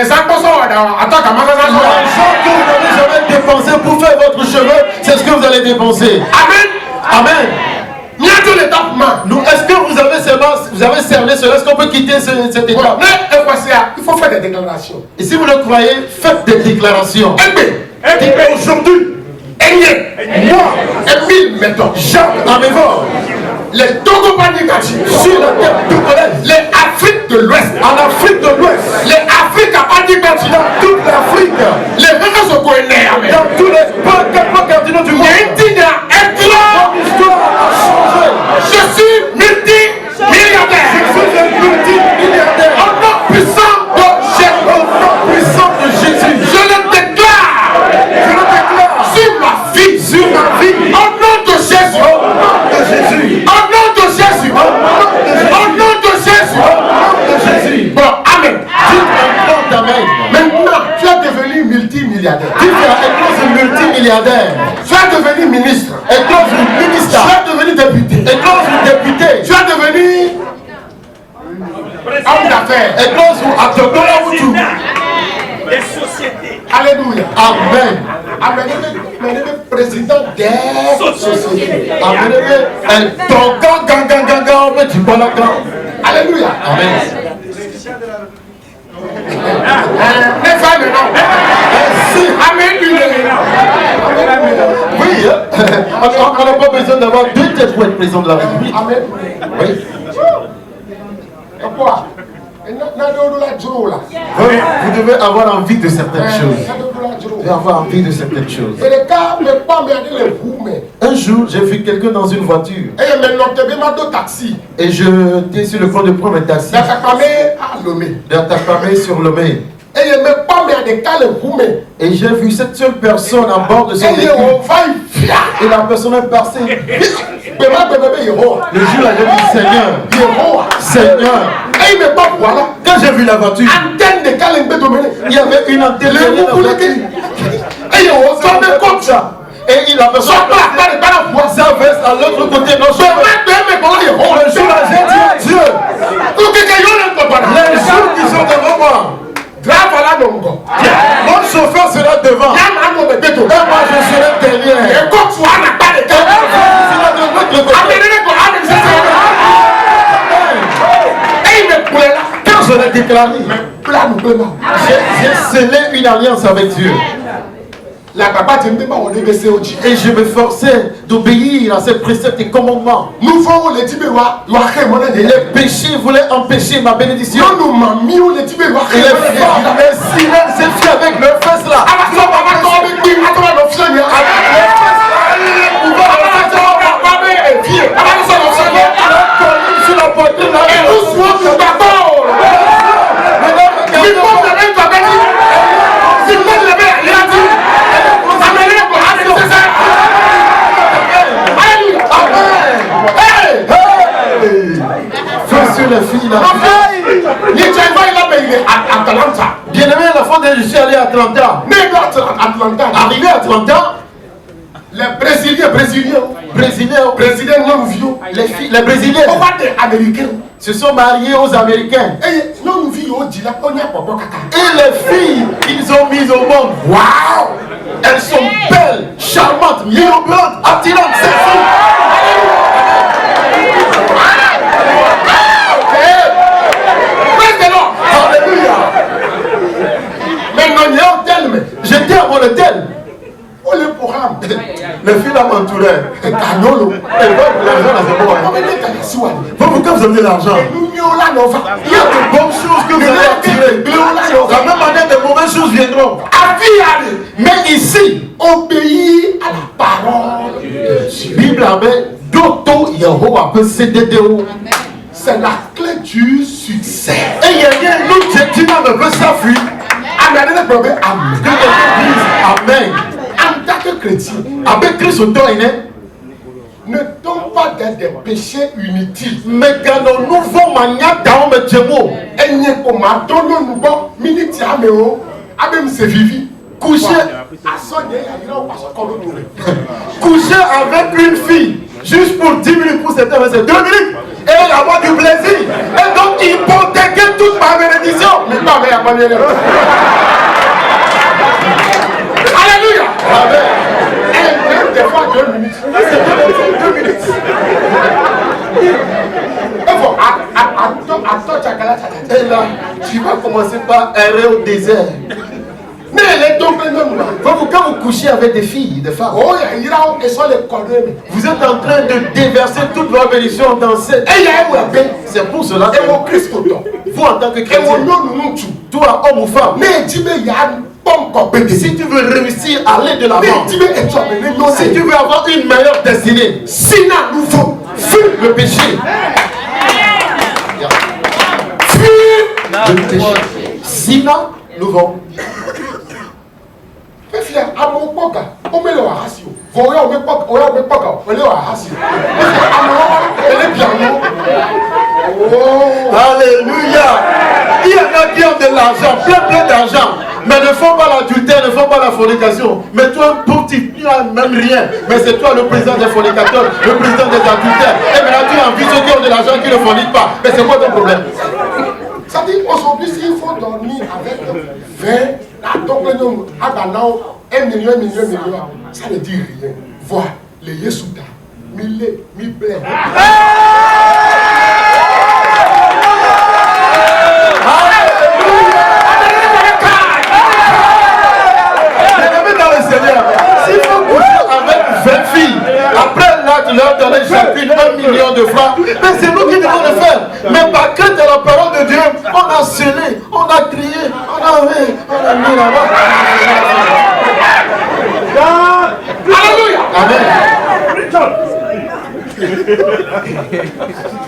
que vous n'avez jamais dépensé pour faire votre cheveu, c'est ce que vous allez dépenser.
Amen.
Amen. Est-ce que vous avez cerné cela? Est-ce qu'on peut quitter cette étape?
Il faut faire des déclarations.
Et si vous le croyez, faites des déclarations. Aujourd'hui, moi, Emile, maintenant, Jacques, à mes voix,
les Togo Panikati,
sur la terre togolaise,
les Afriques de l'Ouest,
en Afrique de l'Ouest,
les Afriques à Panikati,
dans toute l'Afrique,
les Végas au Koéné,
dans tous les points cardinaux du monde,
notre histoire
a changé.
Je suis multimilliardaire.
Je suis un multimilliardaire.
Au nom puissant de Jésus.
Au nom puissant de Jésus.
Je le déclare. Sur ma vie.
Sur ma vie.
Au nom de Jésus.
Au nom de Jésus.
Au nom de Jésus. Au nom de Jésus.
Au nom de Jésus.
Bon, amen.
Dites un grand amen.
Maintenant, tu es devenu multimilliardaire.
Tu es éclose multimilliardaire.
Tu es devenu ministre.
Éclose ministre.
Tu es devenu député.
Éclose député.
Tu es devenu homme d'affaires.
Éclose ou acteur.
Les sociétés.
Alléluia.
Amen.
Amen. Président des sociétés.
Amen.
Alléluia.
Amen.
Les femmes, non. Amen.
Oui, on n'a pas besoin d'avoir deux têtes pour être président de la République.
Amen.
Oui.
Pourquoi?
Vous devez avoir envie de certaines choses. Vous devez avoir envie de certaines choses. Un jour, j'ai vu quelqu'un dans une voiture. Et je étais sur le point de prendre un taxi. D'Atakpamé sur Lomé. Et j'ai vu cette seule personne à bord de son véhicule. Et la personne est passée. Le jour là, j'ai dit Seigneur, Seigneur. Quand j'ai vu la voiture, il y avait une antenne derrière la voiture. Et il a besoin de sa veste à l'autre côté de notre chemin. Le jour là, j'ai dit à Dieu, les jours qui sont devant moi, mon chauffeur sera devant. Et moi je serai derrière. Et quand tu sera de l'autre côté. Quand je l'ai déclaré, j'ai scellé une alliance avec Dieu. Et je me forçais d'obéir à ces préceptes et commandements. Et les péchés voulaient empêcher ma bénédiction. Et les silence s'est fait avec leurs fesses là. Sur la poitrine là.
à Atlanta.
Bien-aimé, la fois dernière, je suis allé à Atlanta.
Mais à Atlanta,
Arrivé à Atlanta,
les Brésiliens, non vieux,
les Brésiliens
on va des Américains.
se sont mariés aux Américains.
Et non vieux, on dit là, on y a pas caca.
Et les filles qu'ils ont mises au monde, waouh, elles sont belles, charmantes, mirobolantes, attirantes, sexy. Alléluia.
Maintenant, il y a un hôtel, mais
J'étais à mon hôtel.
on le programme.
Les filles là m'entouraient.
Canolo.
Elles veulent l'argent à ce moment. Pourquoi vous avez de l'argent? Il y a de bonnes choses que vous allez attirer. La même manière, de mauvaises choses viendront. Mais ici,
Obéis à la parole de Dieu.
Bible avec Doto Yehowa peut CDDO.
C'est la clé du succès.
Et il y a un autre gentiment me peut s'affuir.
Amen. Le problème, amen.
Que quelqu'un dise Amen.
En tant que chrétien,
Avec Christ au temps,
ne tombe pas dans des péchés inutiles.
mais quand nous nouveau maniaque dans le djemo,
Et n'y a pas ma donne nous bon minute à méo. Abem se vivi.
coucher avec une fille juste pour 10 minutes pour certains, c'est 2 minutes et elle avoir du plaisir. Et donc hypothéquer toute ma bénédiction.
Mais pas mais à Alléluia.
Amen.
Elle des fois 2 minutes. C'est 2 minutes. Attends,
Et là, tu vas commencer par errer au désert.
mais elle est tombée même là.
Quand vous couchez avec des filles, des femmes,
Oh, il y a un et sont les cordées.
vous êtes en train de déverser toute votre bénédiction dans cette.
Et il y a un web.
C'est pour cela
Et mon
que
Christ autant.
vous, en tant que
Et
chrétien,
mon nom nous tue.
toi, homme ou femme,
Mais dis mais il y a un bon copé.
si tu veux réussir à aller de
Mais
l'avant,
dis mais et tu as mené non
si tu veux avoir une meilleure destinée,
Sina nous faut.
fuis le péché.
Fuis.
Le péché. Sinon, nous vont.
Fais fier à mon poga. On met le ratio. Voyez, on met poga. On met poga. On met le ratio. Elle est bien. Oh.
Alléluia. Il y en a qui ont de l'argent, plein d'argent, mais ne font pas l'adultère, ne font pas la fornication. Mais toi, pour tu n'as même rien. Mais c'est toi le président des fornicateurs, le président des adultères. Et maintenant tu as envie ceux qui ont de l'argent qui ne forniquent pas. Mais c'est quoi ton problème?
Ça dit aujourd'hui, s'il faut dormir avec 20, donc à 1 million, ça ne dit rien. Vois, les Yesouda, mille, blé.
S'il faut coucher avec 20 filles, après là tu leur donnes chacune 1 million de francs, mais c'est nous qui devons le faire. Mais par crainte de la parole de Dieu, on a scellé, on a crié, on a mis là-bas.
Alléluia.
Amen.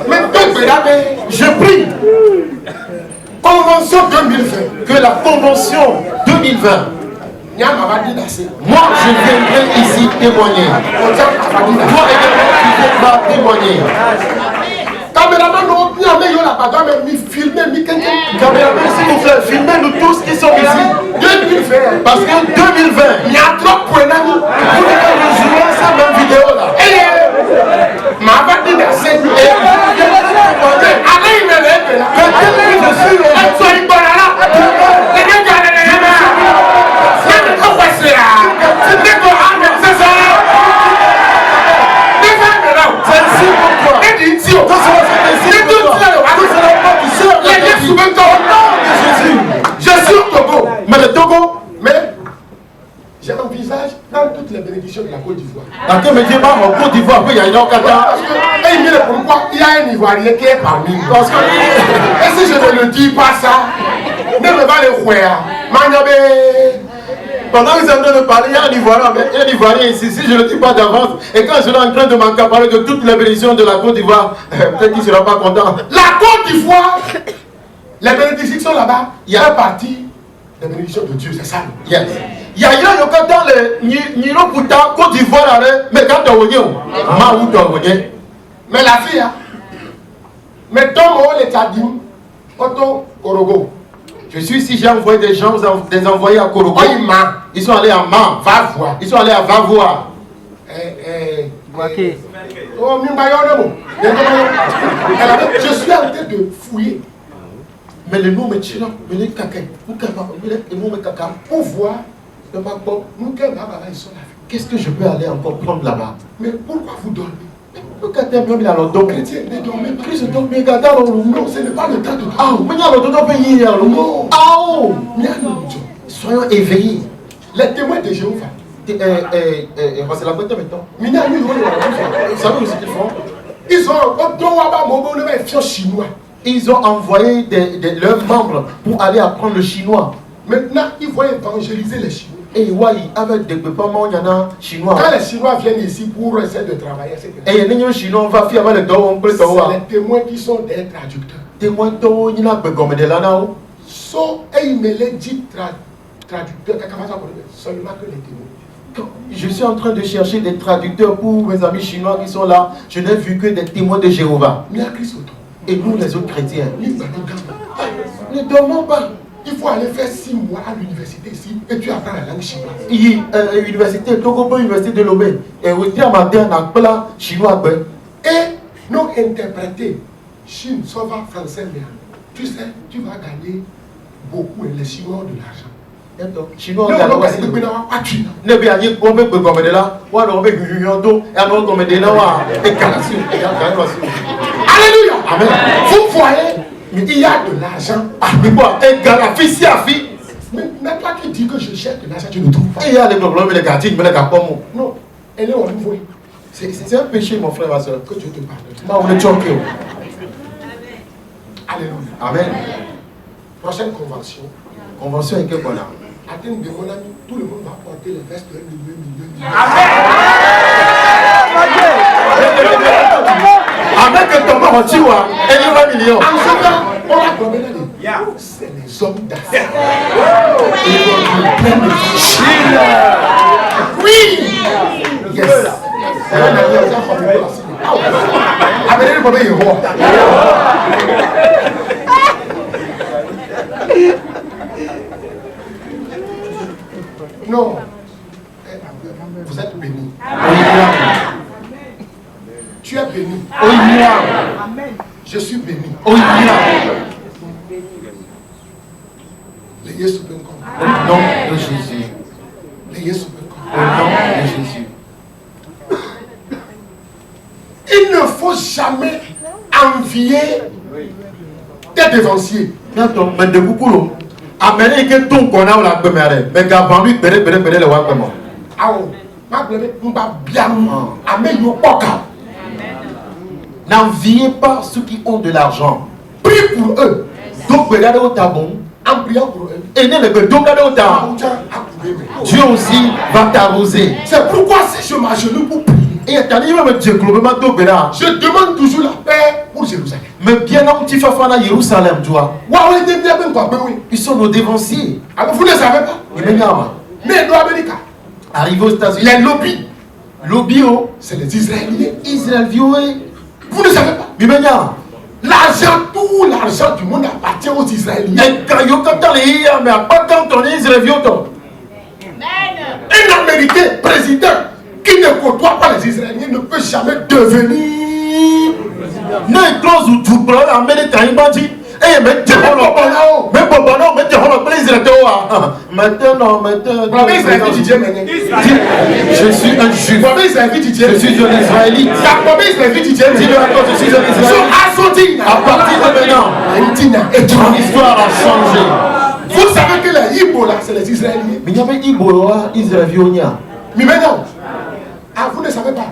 Mais
je prie
Convention 2020.
que la convention 2020, moi je viendrai ici témoigner. Toi également tu viendras témoigner.
Caméraman,
Caméraman, s'il vous plaît, filmez-nous tous qui sont ici. Parce que 2020,
il y a 3 points d'amis.
vous devez nous jouer cette même vidéo là. Mais le Togo,
j'ai un visage dans toutes les bénédictions de la Côte d'Ivoire.
dans quel métier va en Côte d'Ivoire, il y a une occasion.
Parce que, pourquoi il y a un Ivoirien qui est parmi nous. Parce que, et si je ne le dis pas ça, ne me va le voir.
Pendant que vous êtes en train de parler, il y a un Ivoirien ici. Si je ne le dis pas d'avance, et quand je suis en train de m'accaparer de toutes les bénédictions de la Côte d'Ivoire, peut-être qu'il ne sera pas content.
La Côte d'Ivoire, les bénédictions là-bas, il y a une partie des bénédictions de Dieu, c'est ça.
Yes. Il y a dans les Nirokuta, Côte d'Ivoire, mais quand tu as
mais la fille, mais ton mot, les Tchadim, Otto Korogo.
Je suis ici, j'ai envoyé des gens, des envoyés à Korogo. Ils sont allés à Ma.
Va voir.
Ils sont allés à Va voir.
Oh, je suis en train de fouiller.
Mais le nom est tirant. Mais les caca.
Pour voir.
Qu'est-ce que je peux aller encore prendre là-bas?
Mais pourquoi vous dormez?
Chrétien,
ne dormez pas.
Christ dorme, regarde
Non, ce n'est pas le temps de dormir.
ah, mais non. Soyons éveillés.
Les témoins de Jéhovah.
C'est la bonne maintenant. Vous savez ce qu'ils font?
Ils ont
Ils ont envoyé leurs membres pour aller apprendre le chinois.
Maintenant, ils vont évangéliser les Chinois.
Et ouais, avec des peuplements, il y en a chinois.
Quand les Chinois viennent ici pour essayer de travailler, c'est
Et il y a des chinois, on va faire avec les dos, on peut le voir.
les témoins qui sont des traducteurs.
Témoin d'eau, il y a comme de là.
So, et ils me les disent traducteurs, seulement que les témoins.
Je suis en train de chercher des traducteurs pour mes amis chinois qui sont là. Je n'ai vu que des témoins de Jéhovah. Et nous, les autres chrétiens, ne dormons pas.
Il faut aller faire 6 mois à l'université ici et tu apprends la langue chinoise.
L'université, Togobo, l'université de Lomé. Et aussi à matin, on a plein chinois.
Et nous interpréter Chine, Sova, français, mais tu sais, tu vas gagner beaucoup et les Chinois ont de l'argent.
Chinois,
alléluia.
Amen.
Vous voyez, il y a de l'argent. Mais toi qui dis que je cherche de l'argent, tu ne trouves pas.
Il y a des problèmes, les gars, mais les gars, comment?
Non, elle est au niveau.
C'est un péché, mon frère, ma soeur.
Que Dieu te pardonne.
Non, on est choqué.
Alléluia.
Amen.
Prochaine convention.
Convention avec quoi là?
Attends, de mon ami, tout le monde va porter les vestes de 1 million.
Avec un tombeau en Tiwa, et il 20 millions.
En ce temps, on a combien d'années? C'est les hommes d'affaires. Ils vont plein de Chine. Oui. Yes. Amenez le premier héros. Non. Vous êtes bénis. Tu es béni. Je suis béni. Les Yesu Benkom.
Au nom de Jésus.
Les Yesu Benkom.
Au nom de Jésus.
Il ne faut jamais envier tes dévanciers.
Mais de beaucoup, amenez que ton qu'on a la première. Mais qu'avant lui, le wa comment?
Ah, ma blâme, on va bien. Amen, yo poka.
N'enviez pas ceux qui ont de l'argent.
Prie pour eux.
Donc, regardez au tabon.
En priant pour eux.
Et ne le donc regardez au tabon. Dieu aussi va t'arroser.
C'est pourquoi si je m'agenouille pour prier,
et attendez, il va me dire globalement tout là.
je demande toujours la paix pour Jérusalem.
Mais bien non, tu fais faire à Jérusalem, tu vois. Ils sont nos dévanciers.
Alors vous ne savez pas. Mais nous Américains.
Arrivé aux États-Unis.
Les lobbies.
Lobby,
c'est les Israéliens.
Israël violé.
Vous ne savez pas.
Mais
l'argent, tout l'argent du monde appartient aux Israéliens.
Et quand il y a mais pas quand on est Israélien.
Un Américain président qui ne côtoie pas les Israéliens ne peut jamais devenir.
Ne close ou tout blanc, l'Américain, il m'a dit. Eh, mais tu vois, mais tu vois, le plaisir de toi. Maintenant. Je suis un juif. Je suis un israélite. Dis-le encore, je suis un israélite. À partir de maintenant, ton histoire a changé.
Vous savez que les Ibo là, c'est les Israéliens.
Mais il y avait Ibo, Israélien.
Mais maintenant, vous ne savez pas.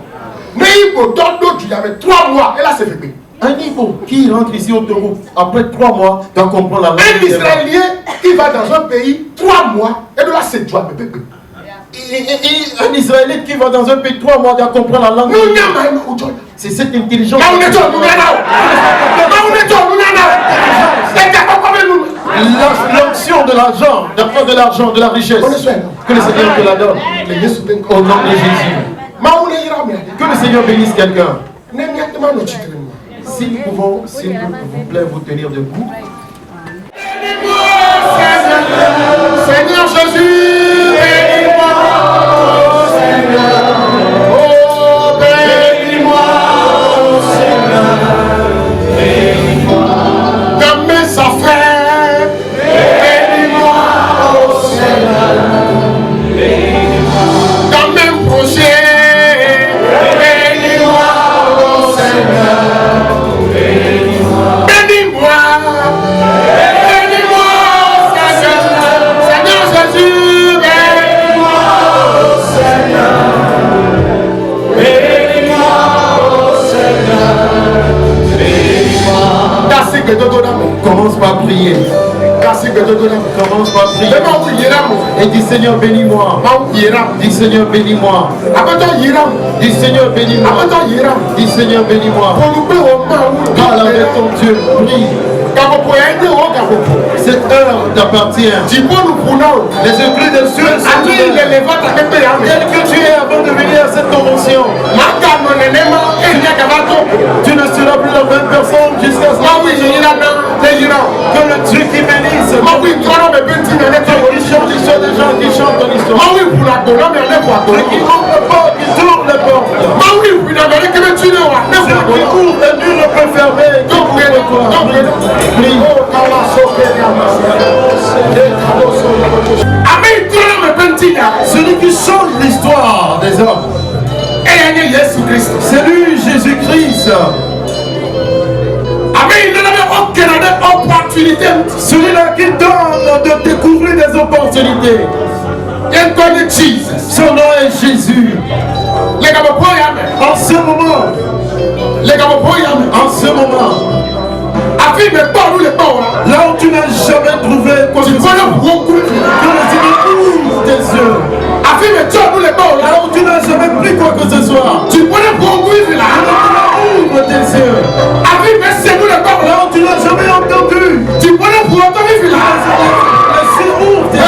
Mais Ibo, dans d'autres, il y avait 3 mois, et là c'est fait.
Un Ibo qui rentre ici au Togo, après 3 mois, doit comprendre la langue.
Un Israélien qui va dans un pays 3 mois, et de là c'est toi, bébé.
Un Israélite qui va dans un pays 3 mois, doit comprendre la langue. C'est cette intelligence. L'onction de l'argent, de l'argent, de la richesse. Que le Seigneur te la donne. Au nom de Jésus. Que le Seigneur bénisse quelqu'un. Si nous pouvons, s'il vous plaît, vous tenir debout.
Seigneur Jésus, bénis-moi. Oh, bénis-moi, Seigneur. Dans mes affaires, bénis-moi, oh Seigneur. Dans mes projets, bénis-moi, oh Seigneur. Bénis-moi, bénis-moi, Seigneur. Seigneur Jésus, bénis-moi, oh Seigneur. Bénis-moi, oh Seigneur.
Commence par prier. Commence par prier. Et dis Seigneur bénis-moi. Dis Seigneur bénis-moi. Dis Seigneur bénis-moi. Dis Seigneur bénis-moi. Parle avec ton Dieu. Prie. Cette heure t'appartient. Les écrits des cieux sont ouverts. Tel que tu es avant de venir à cette convention. Tu ne seras plus la même personne jusqu'à ce que le Dieu qui bénisse. Qui chante l'histoire des gens qui chantent ton histoire. Et qui ouvre la porte, qui tourne les portes. Qui ouvre et nul ne peut fermer. Qui ouvre toi. Prie. Celui qui change l'histoire des hommes. C'est lui, Jésus-Christ. Celui-là qui donne de découvrir des opportunités. Son nom est Jésus. En ce moment, là où tu n'as jamais trouvé quoi que ce soit, que le Seigneur ouvre tes yeux. Là où tu n'as jamais pris quoi que ce soit, ouvre tes yeux. Là où tu n'as jamais entendu, ouvre tes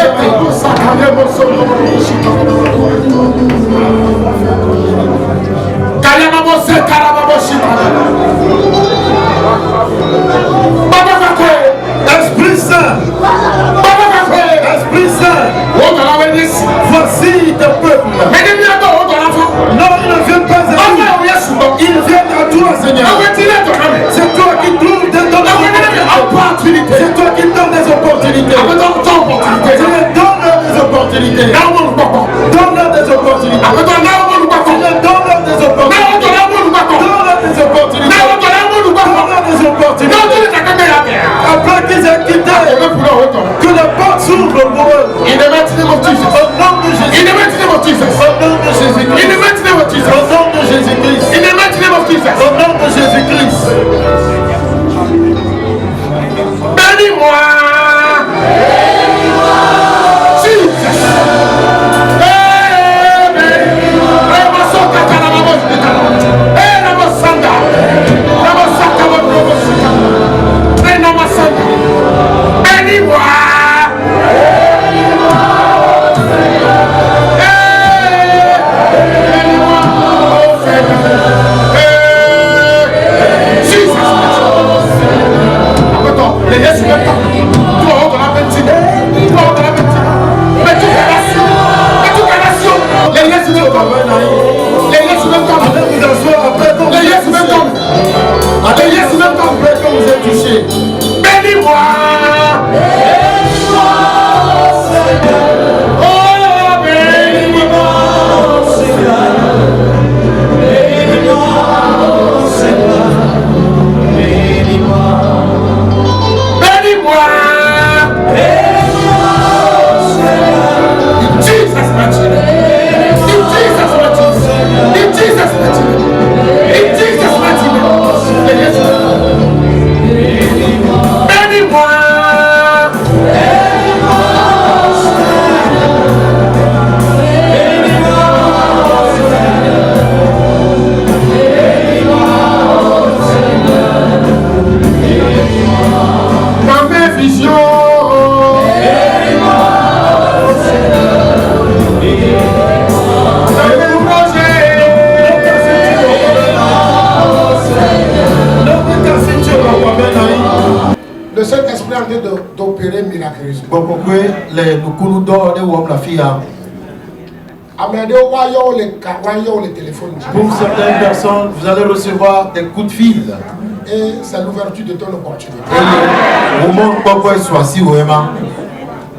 Esprit Saint, Esprit Saint, voici ton peuple. Non, ils ne viennent pas à toi. Ils viennent à toi, Seigneur. C'est toi qui trouves des opportunités. C'est toi qui donnes des opportunités. Seigneur, donne-leur des opportunités. Donne-leur des opportunités. Seigneur, donne-leur des opportunités. Donne-leur des opportunités. Donne-leur des opportunités. Après qu'ils aient quitté, que la porte s'ouvre pour eux. Au nom de Jésus. Au nom de Jésus-Christ. Au nom de Jésus-Christ. Au nom de Jésus-Christ. Au nom de Jésus-Christ.
Bénis-moi. Bénis-moi. Le Saint-Esprit est en train d'opérer miraculeusement.
Bon, pourquoi les nous d'or de Wom la fille a. Pour certaines personnes, vous allez recevoir des coups de fil.
Et c'est l'ouverture de ton opportunité.
Et au moment pourquoi soit si vraiment.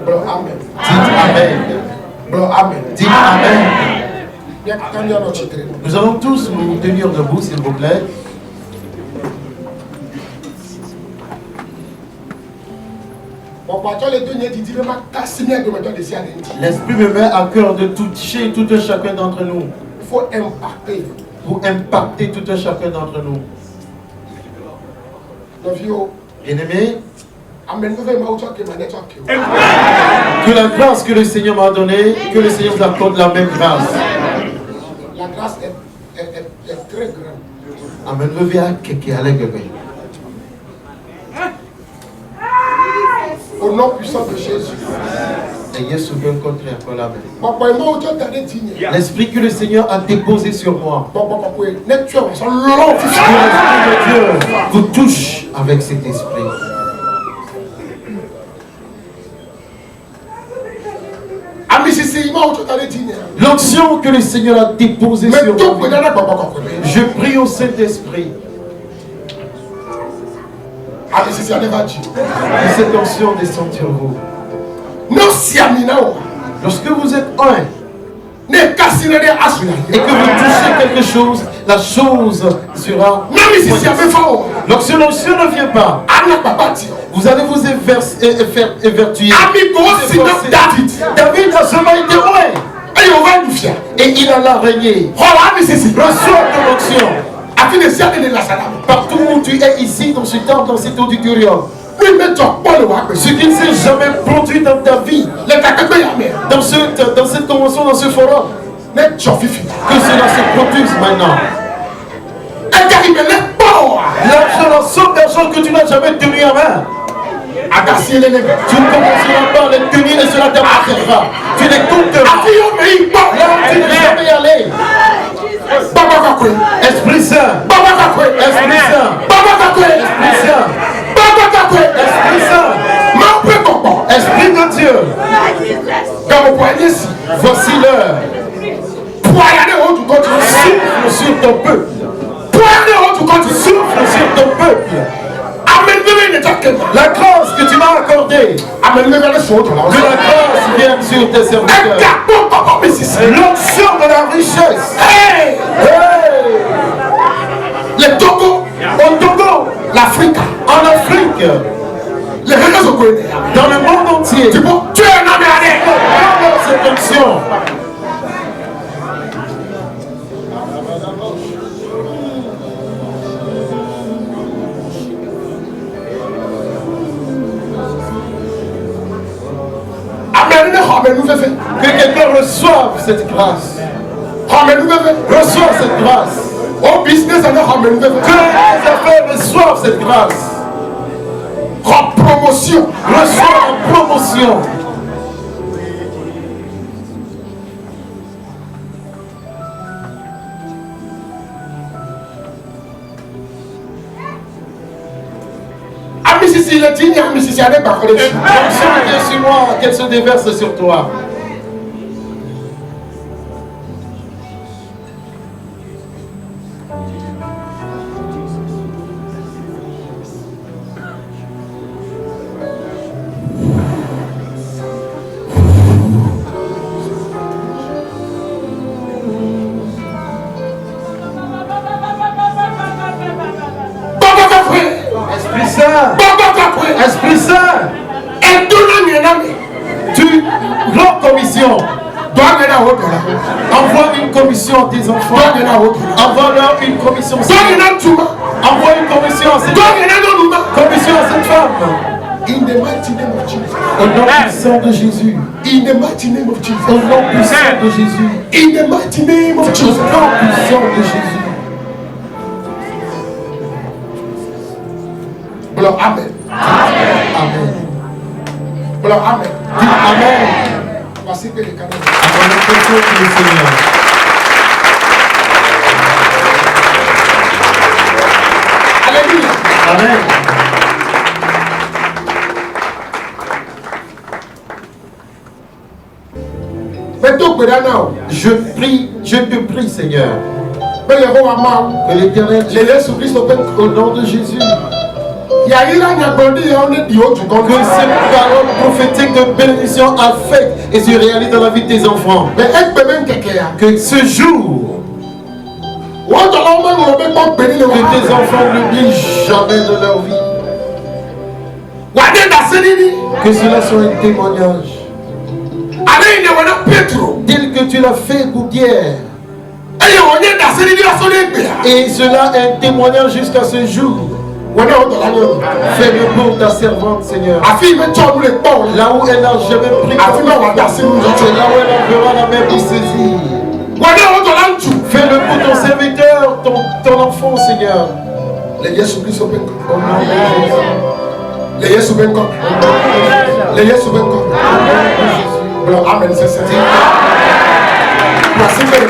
Amen.
Dites Amen.
Amen.
Dites Amen. Nous allons tous nous tenir debout, s'il vous plaît. L'Esprit me met à cœur de toucher tout un chacun d'entre nous.
Il faut impacter.
Pour impacter tout un chacun d'entre nous. Bien-aimés, que la grâce que le Seigneur m'a donnée, que le Seigneur vous accorde la même grâce.
La grâce est très grande.
Amen. Levez à quelqu'un, allez, bébé.
Au nom puissant de Jésus.
L'esprit que le Seigneur a déposé sur moi.
Que
l'Esprit de Dieu vous touche avec cet esprit. L'onction que le Seigneur a déposée sur moi. Je prie au Saint-Esprit. Que cette onction descende sur vous. Lorsque vous êtes un et que vous touchez quelque chose, la chose sera. Lorsque l'onction ne vient pas, vous allez vous évertuer. David a seulement été loin. Et il a régné. Reçois ton onction. Partout où tu es ici, dans ce temple, dans cet auditorium. Ce qui ne s'est jamais produit dans ta vie, dans cette convention, dans ce forum, que cela se produise maintenant. La somme d'argent que tu n'as jamais tenu à main, tu ne commenceras pas à les tenir et cela t'appartiendra. Tu les compteras. Là où tu n'es jamais allé. Esprit Saint. Esprit Saint. Esprit Saint. Esprit Saint. Esprit de Dieu. Voici l'heure. Souffle sur ton peuple. Souffle sur ton peuple. La grâce que tu m'as accordée. Que la grâce vienne sur tes serviteurs. L'onction de la richesse. Hey. Le Togo. Au Togo. L'Afrique. En Afrique. Dans le monde entier. Tu es un Américain. Cette onction. Que quelqu'un reçoive cette grâce. Reçoive cette grâce. Que les affaires reçoivent cette grâce.
Promotion.
Reçois la promotion. L'onction vient sur moi, qu'elle se déverse sur toi. Esprit Saint, tu, grande commission, envoie une commission à tes enfants, envoie-leur une commission, envoie une commission à cette femme.
In the mighty name of Jesus.
Au nom puissant de Jésus.
In the mighty name of Jesus.
Au nom puissant de Jésus.
In the mighty name of Jesus.
Au nom puissant de Jésus.
Blow amen.
Amen.
Blow amen.
Dis amen.
Voici que les cadeaux.
Avant le contrôle du Seigneur.
Alléluia.
Amen. Je te prie, Seigneur, que l'Éternel, au nom de Jésus, que cette parole prophétique de bénédiction affecte et se réalise dans la vie de tes enfants. Que ce jour, que tes enfants n'oublient jamais de leur vie. Que cela soit un témoignage. Tel que tu l'as fait pour Pierre. Et cela est un témoignage jusqu'à ce jour. Fais-le pour ta servante, Seigneur. Là où elle n'a jamais pris, c'est là où elle enverra la main pour saisir. Fais-le pour ton serviteur, ton enfant, Seigneur.
Les Yesu Christ au Benko. Les Yesu Benko. Les Yesu Benko. Amen. C'est ça. Merci pour le